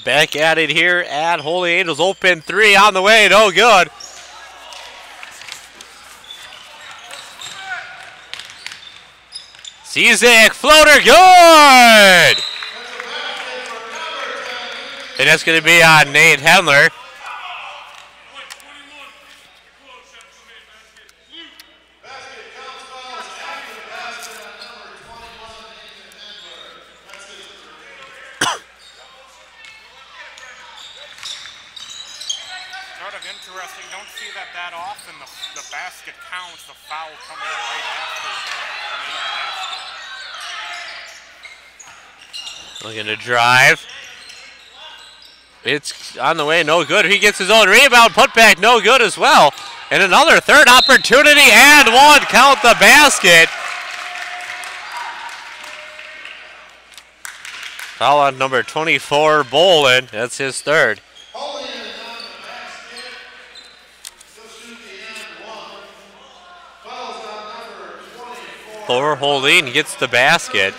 Back at it here at Holy Angels. Open three on the way. No good. Cizek, floater, good! And that's going to be on Nate Hendler. Sort of interesting. Don't see that often. The basket counts. The foul coming right after the main basket. Looking to drive. It's on the way, no good. He gets his own rebound, put back, no good as well. And another third opportunity and one. Count the basket. Foul on number 24, Bolin. That's his third. Thor Holding gets the basket.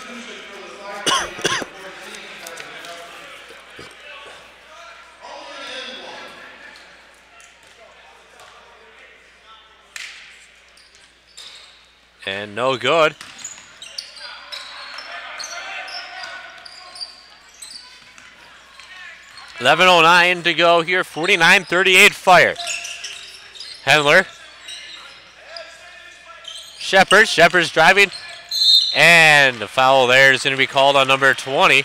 And no good. .11:09 to go here. 49-38 Fire. Hendler. Shepard's driving. And the foul there is going to be called on number 20.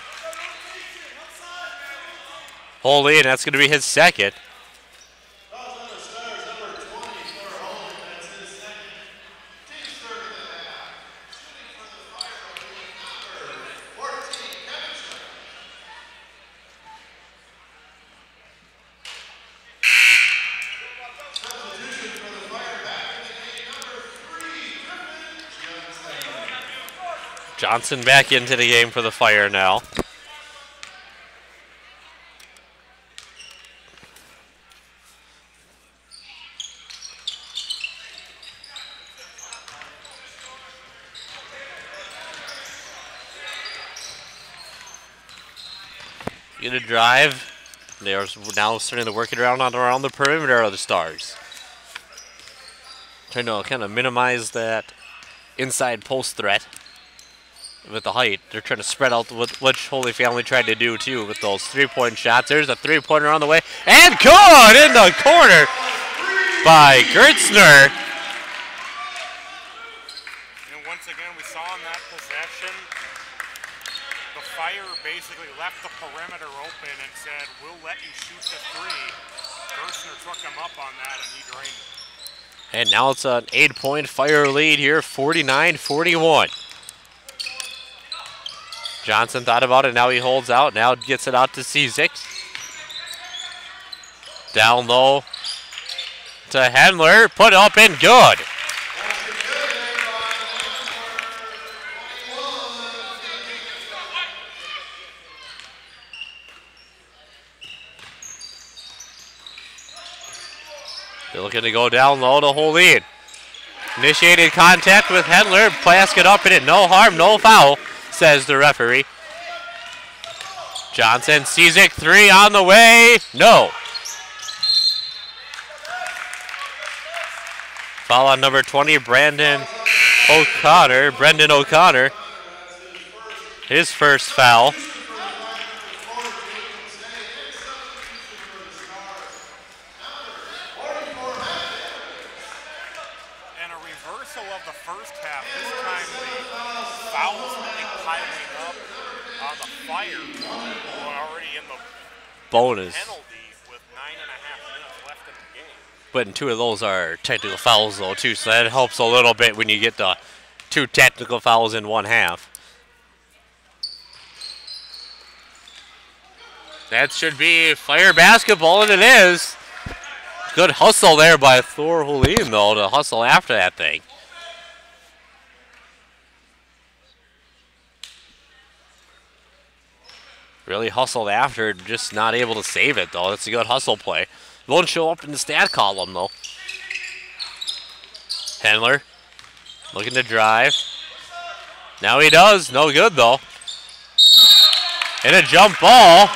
Holy, and that's going to be his second. Johnson back into the game for the Fire now. Get a drive. They're now starting to work it around the perimeter of the Stars. Trying to kind of minimize that inside post threat. With the height, they're trying to spread out which Holy Family tried to do too with those three-point shots. There's a three-pointer on the way, and good in the corner by Gertzner. And once again, we saw in that possession, the Fire basically left the perimeter open and said, "We'll let you shoot the three." Gertzner took him up on that, and he drained it. And now it's an 8-point Fire lead here, 49-41. Johnson thought about it, now he holds out, now gets it out to Cizek. Down low to Hendler, put up and good. They're looking to go down low to Holy. Initiated contact with Hendler, basket up in it, no harm, no foul, says the referee. Johnson, Cizek, three on the way. No. Foul on number 20, Brendan O'Connor. His first foul. And a reversal of the first half. This time the fouls really piling up on the Fire, who are already in the Bonus. penalty with 9.5 minutes left in the game. But two of those are technical fouls though too, so that helps a little bit when you get the two technical fouls in one half. That should be Fire basketball, and it is. Good hustle there by Thor Hulin though to hustle after that thing. Really hustled after, just not able to save it though. That's a good hustle play. Won't show up in the stat column though. Hendler looking to drive. Now he does. No good though. And a jump ball.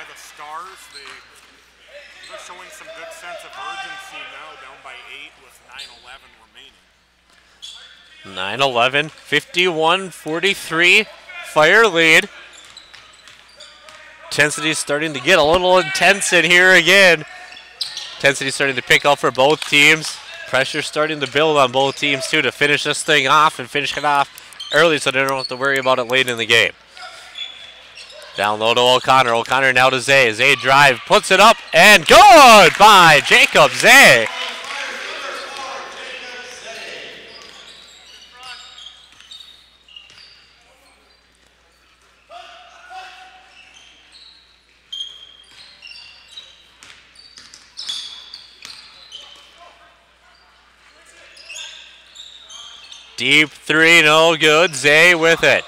the Stars. They're showing some good sense of urgency now, down by 8 with 9:11 remaining. 9-11, 51-43, Fire lead. Intensity's starting to get a little intense in here again. Intensity's starting to pick up for both teams. Pressure starting to build on both teams too to finish this thing off and finish it off early so they don't have to worry about it late in the game. Down low to O'Connor. O'Connor now to Zay. Zay drive, puts it up, and good by Jacob Zay. Deep three, no good. Zay with it.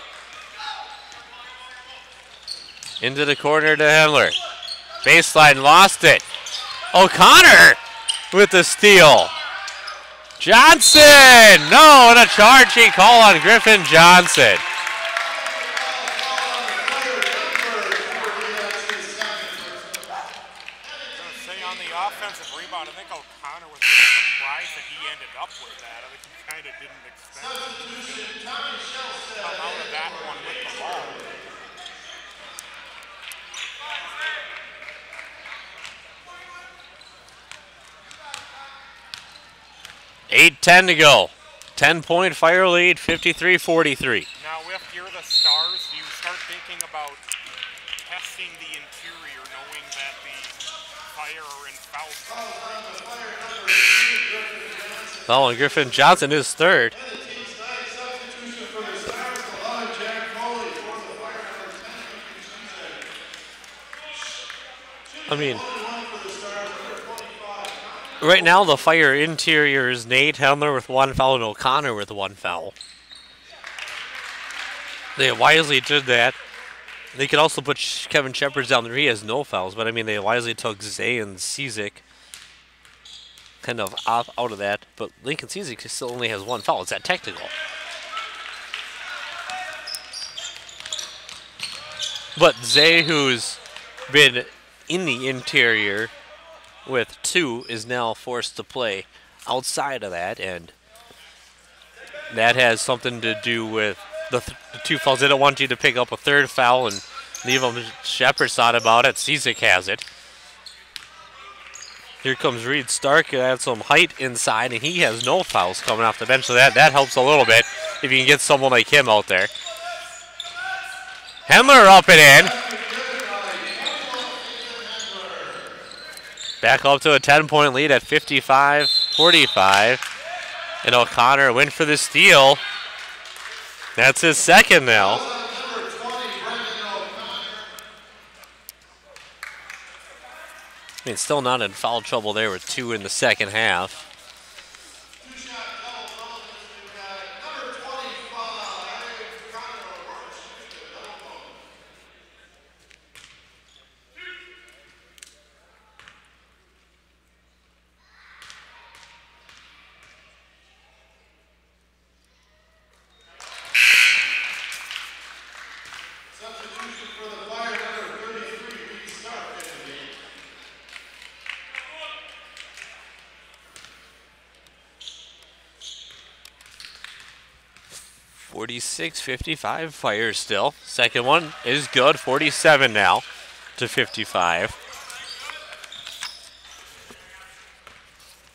Into the corner to Hemler. Baseline, lost it. O'Connor with the steal. Johnson! No, and a charging call on Griffin Johnson. Say on the offensive rebound, I think O'Connor was a little surprised that he ended up with that. I think he kind of didn't expect to come out of that one with the ball. 8:10 to go. 10-point Fire lead, 53-43. Now, if you're the Stars, you start thinking about testing the interior, knowing that the Fire are in foul. Foul on Griffin Johnson is third. I mean, right now the Fire interior is Nate Hemler with 1 foul and O'Connor with 1 foul. They wisely did that. They could also put Kevin Shepard down there. He has no fouls, but I mean they wisely took Zay and Cizik kind of out of that. But Lincoln Cizik still only has 1 foul. It's that technical. But Zay, who's been in the interior with 2, is now forced to play outside of that, and that has something to do with the 2 fouls. They don't want you to pick up a 3rd foul and leave them. Shepard's thought about it. Cizik has it. Here comes Reed Stark, adds some height inside, and he has no fouls coming off the bench, so that helps a little bit if you can get someone like him out there. Hemler up and in. Back up to a 10-point lead at 55-45. And O'Connor went for the steal. That's his 2nd now. I mean, still not in foul trouble there with 2 in the second half. .56-55 Fire still. Second one is good. 47 now to 55.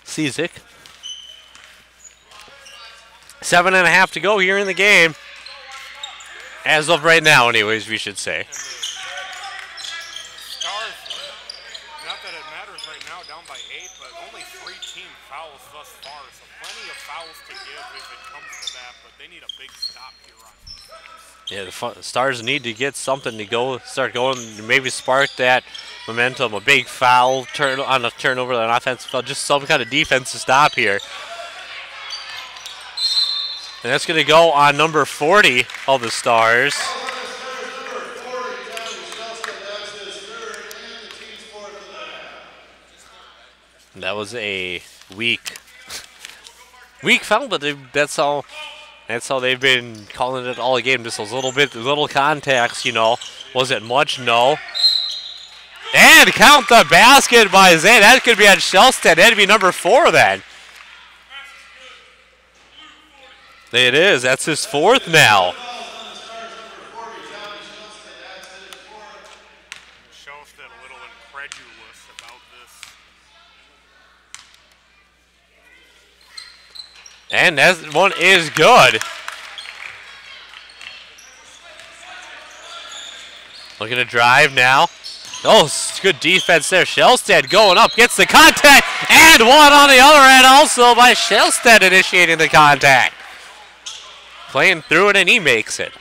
Cizik. 7.5 to go here in the game. As of right now, anyways, we should say. Stars, not that it matters right now, down by 8, but only 3 team fouls thus far, so plenty of fouls to give if it comes to that, but they need a big stop here on defense. Yeah, the Stars need to get something to go, start going, maybe spark that momentum, a big foul, turn on a turnover, an offensive foul, just some kind of defense to stop here. And that's going to go on number 40 of the Stars. And that was a weak foul, but that's how they've been calling it all game. Just those little contacts, you know. Was it much? No. And count the basket by Zay. That could be on Shellstead. That'd be number 4 then. It is. That's his 4th now. Shellstead a little incredulous about this. And that one is good. Looking to drive now. Oh, good defense there. Shellstead going up, gets the contact, and one on the other end also by Shellstead initiating the contact. Playing through it, and he makes it.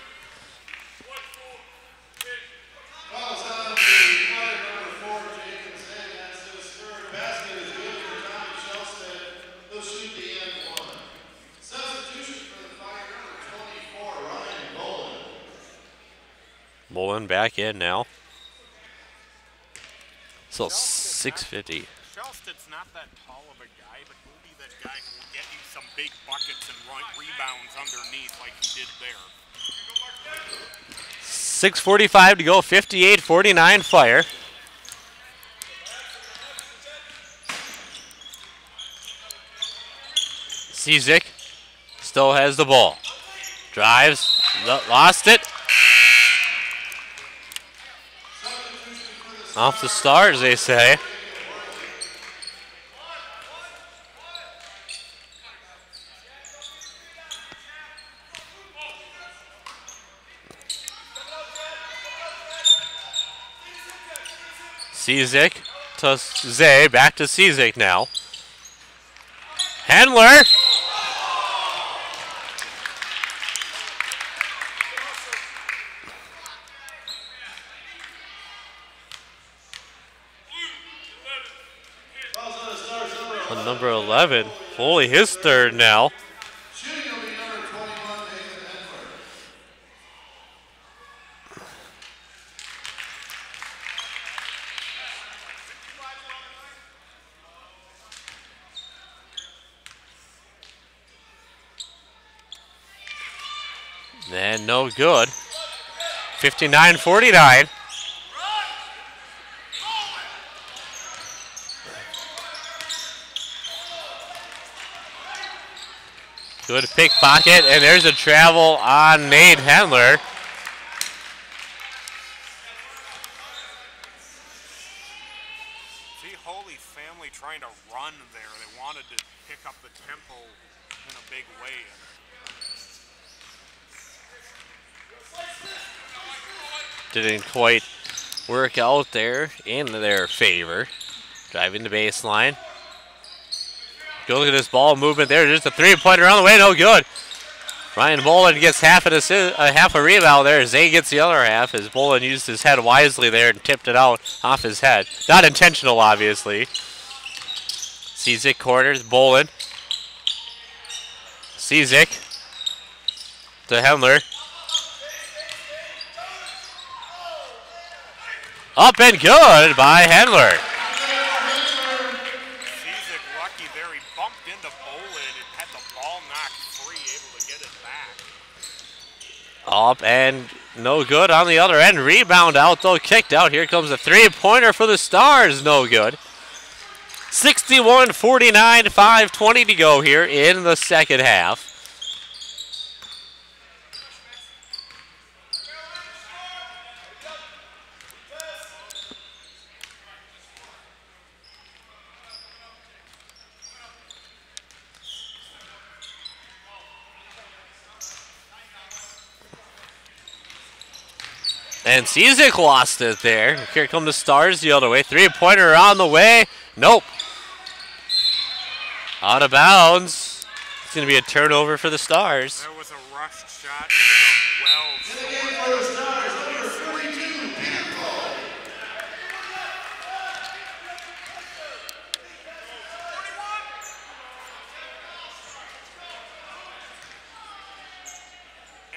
Mullen back in now. So 6:50. Shellstead's not that tall of a guy, but he'll be that guy who will get you some big buckets and rebounds underneath like he did there. 6:45 to go, 58-49 Fire. Cizik still has the ball. Drives, lost it. Off the Stars, they say. Cizik to Zay, back to Cizik now. Handler. Number 11, Foley, his 3rd now. And no good. 59-49. Good pickpocket, and there's a travel on Nate Handler. See Holy family trying to run there. They wanted to pick up the tempo in a big way. Didn't quite work out there in their favor. Driving the baseline. Go look at this ball movement there. Just a 3-pointer on the way, no good. Ryan Bolin gets half a rebound there. Zay gets the other half as Bolin used his head wisely there and tipped it out off his head. Not intentional, obviously. Cizik corners, Bolin. Cizik to Hendler. Up and good by Hendler. Up and no good on the other end. Rebound out though, kicked out. Here comes a 3-pointer for the Stars, no good. 61-49, 5:20 to go here in the second half. And Cizik lost it there. Here come the Stars the other way. 3-pointer on the way. Nope. Out of bounds. It's going to be a turnover for the Stars. That was a rushed shot.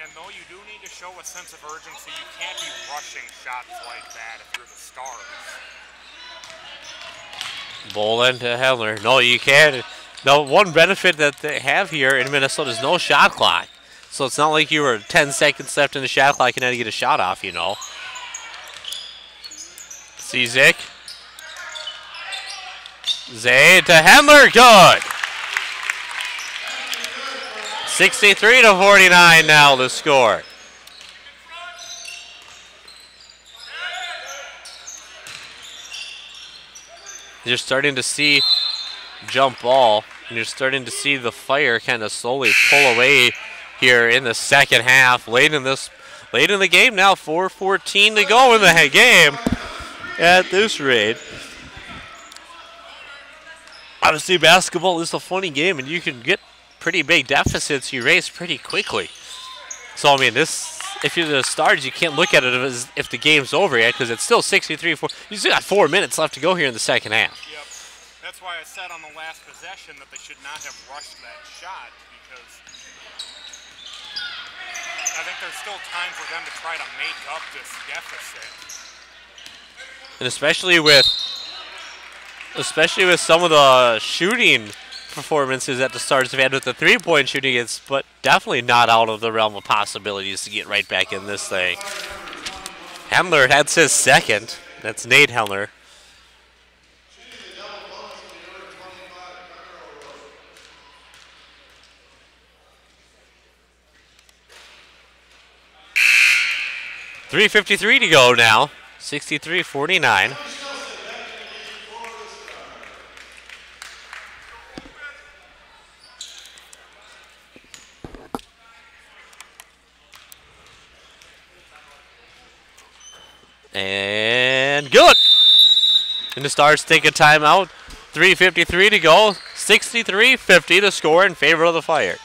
And though you do need to show a sense of urgency, you can't be rushing shots like that if you're the Stars. Bolin to Hendler. No, you can't. No, one benefit that they have here in Minnesota is no shot clock. So it's not like you were 10 seconds left in the shot clock and had to get a shot off, you know. Cizik Zay to Hemler, good. 63-49 now the score. You're starting to see jump ball, and you're starting to see the Fire kind of slowly pull away here in the second half. Late in the game now, 4:14 to go in the game at this rate. Obviously, basketball is a funny game, and you can get pretty big deficits erased pretty quickly. So, I mean, if you're the Stars, you can't look at it as if the game's over yet, because it's still 63-4. You still got 4 minutes left to go here in the second half. Yep. That's why I said on the last possession that they should not have rushed that shot, because I think there's still time for them to try to make up this deficit. And especially with some of the shooting performances that the Stars have had with the three-point shooting, it's but definitely not out of the realm of possibilities to get right back in this thing. Hemler had his second. That's Nate Hemler. .353 to go now. 63-49. And good. And the Stars take a timeout. 3:53 to go. 63-50 to score in favor of the Fire.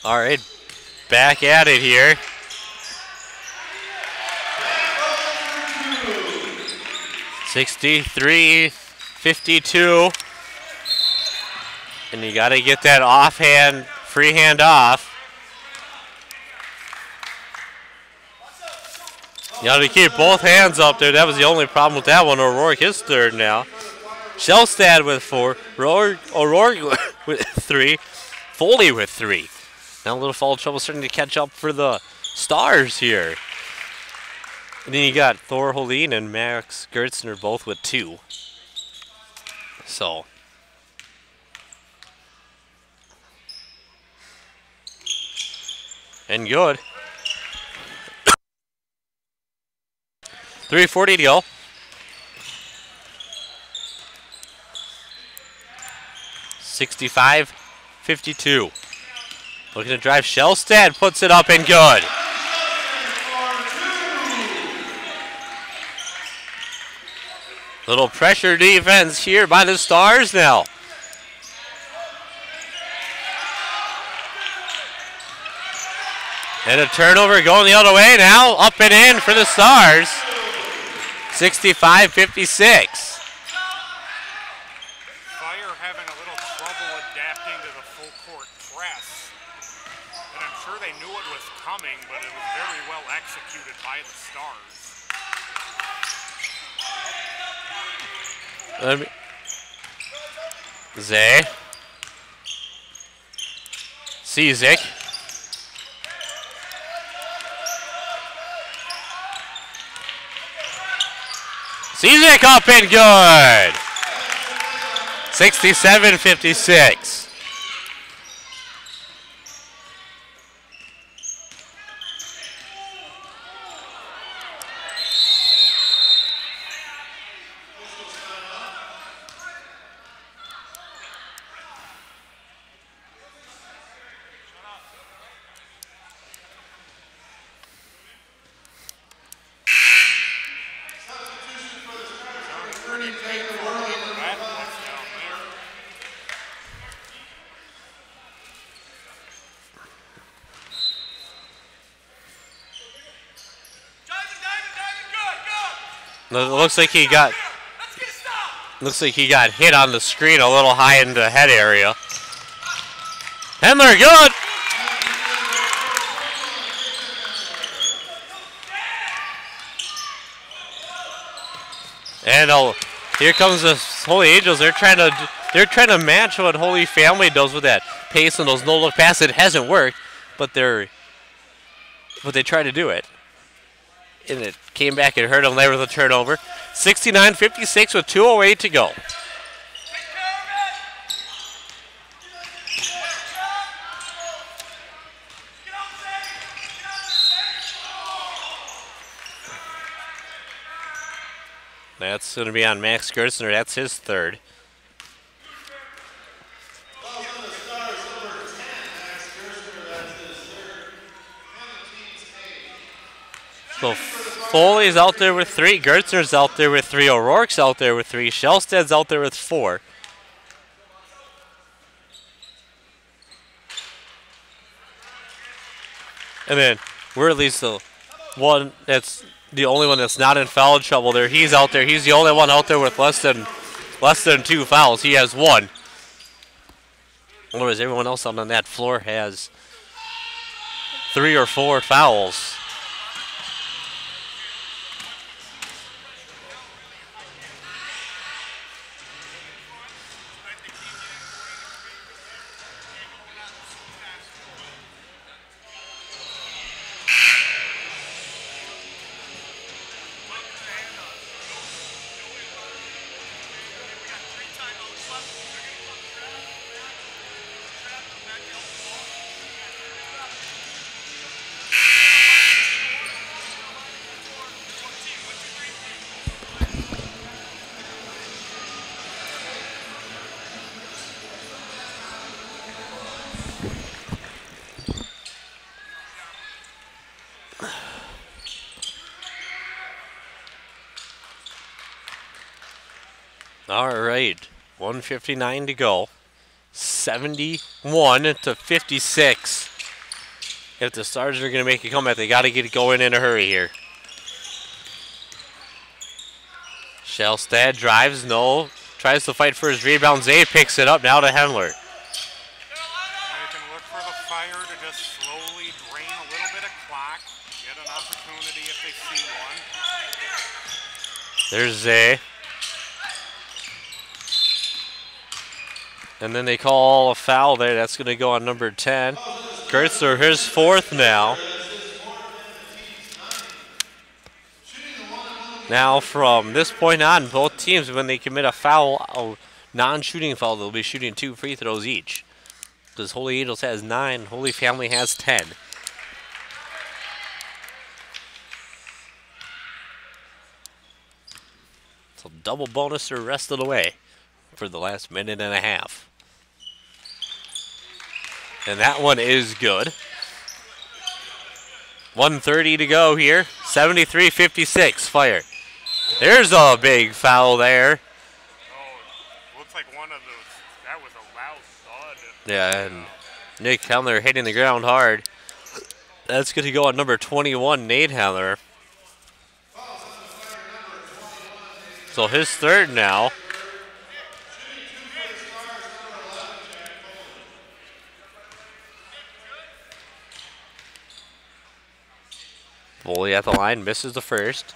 All right, back at it here. .63-52. And you got to get that offhand, free hand off. You got to keep both hands up there. That was the only problem with that one. O'Rourke is third now. Shellstad with 4. O'Rourke with 3. Foley with 3. Now a little foul trouble starting to catch up for the Stars here. And then you got Thor Holin and Max Gertzner both with 2. So. And good. 3:40 to go. .65-52. Looking to drive. Shellstad puts it up and good. Little pressure defense here by the Stars now. And a turnover going the other way now. Up and in for the Stars. 65-56. Zay. Cizik. Cizik up and good. 67-56. Looks like he got hit on the screen a little high in the head area. Hendler, good. And here comes the Holy Angels. They're trying to match what Holy Family does with that pace and those no-look passes. It hasn't worked, but they try to do it. And it came back and hurt them there with a turnover. 69-56 with 2:08 to go. That's going to be on Max Gertzner. That's his third. So Foley's out there with 3. Gertzner's out there with 3. O'Rourke's out there with 3. Shellstead's out there with 4. And then Worley's the one that's the only one that's not in foul trouble there. He's out there. He's the only one out there with less than 2 fouls. He has 1. Otherwise, everyone else on that floor has 3 or 4 fouls. All right, 1:59 to go. 71-56. If the Stars are going to make a comeback, they got to get it going in a hurry here. Shellstad drives, no. Tries to fight for his rebound. Zay picks it up now to Hendler. They can look for the Fire to just slowly drain a little bit of clock. Get an opportunity if they see one. There's Zay. And then they call a foul there. That's going to go on number 10. Gertzner, his 4th now. Now from this point on, both teams, when they commit a foul, a non-shooting foul, they'll be shooting 2 free throws each. Because Holy Angels has 9, Holy Family has 10. So double bonus the rest of the way for the last minute and a half. And that one is good. 1:30 to go here. 73-56 Fire. There's a big foul there. Oh, looks like one of those. That was a loud thud. Yeah, and Nick Hendler hitting the ground hard. That's going to go on number 21, Nate Hendler. So his 3rd now. Foley at the line, misses the first.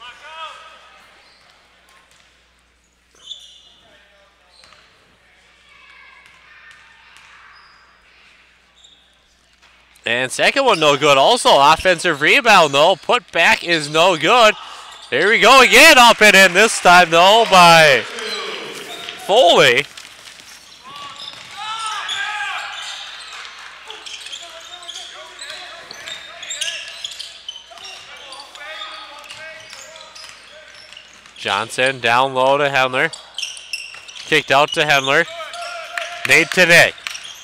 And second one no good. Also offensive rebound though. Put back is no good. Here we go again, up and in this time though by Foley. Johnson down low to Hendler. Kicked out to Hendler. Nate to Nick.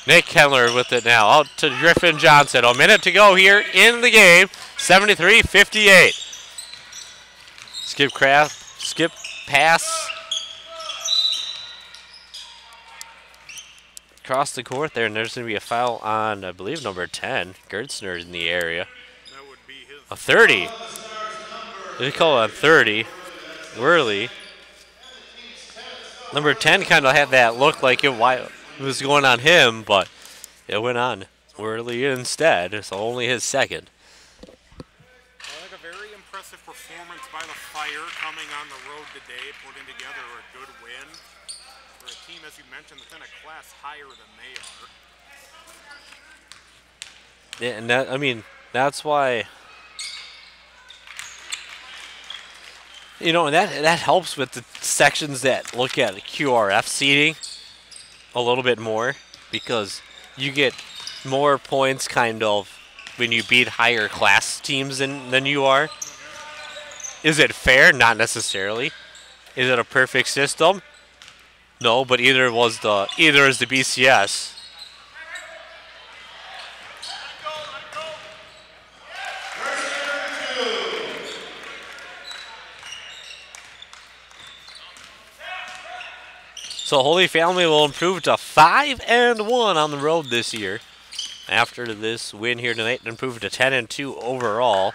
Nick Hendler with it now. Out to Griffin Johnson. A minute to go here in the game. 73-58. Skip pass. Across the court there, and there's going to be a foul on, I believe, number 10. Gertzner in the area. That would be his. A 30. They call it a 30. Worley. Number 10 kind of had that look like it was going on him, but it went on Worley instead. It's only his second. Like a very impressive performance by the Fire coming on the road today, putting together a good win for a team, as you mentioned, that's in a class higher than they are. Yeah, and that, I mean, that's why. You know, and that helps with the sections that look at QRF seating a little bit more, because you get more points kind of when you beat higher class teams than you are. Is it fair? Not necessarily. Is it a perfect system? No, but either is the BCS. So Holy Family will improve to 5-1 on the road this year. After this win here tonight, improve to 10-2 overall.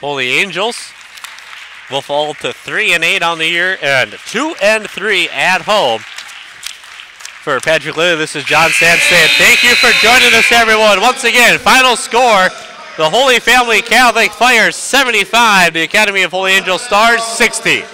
Holy Angels will fall to 3-8 on the year and 2-3 at home. For Patrick Lilly, this is John Sands saying thank you for joining us, everyone. Once again, final score: the Holy Family Catholic Fire 75, the Academy of Holy Angels Stars 60.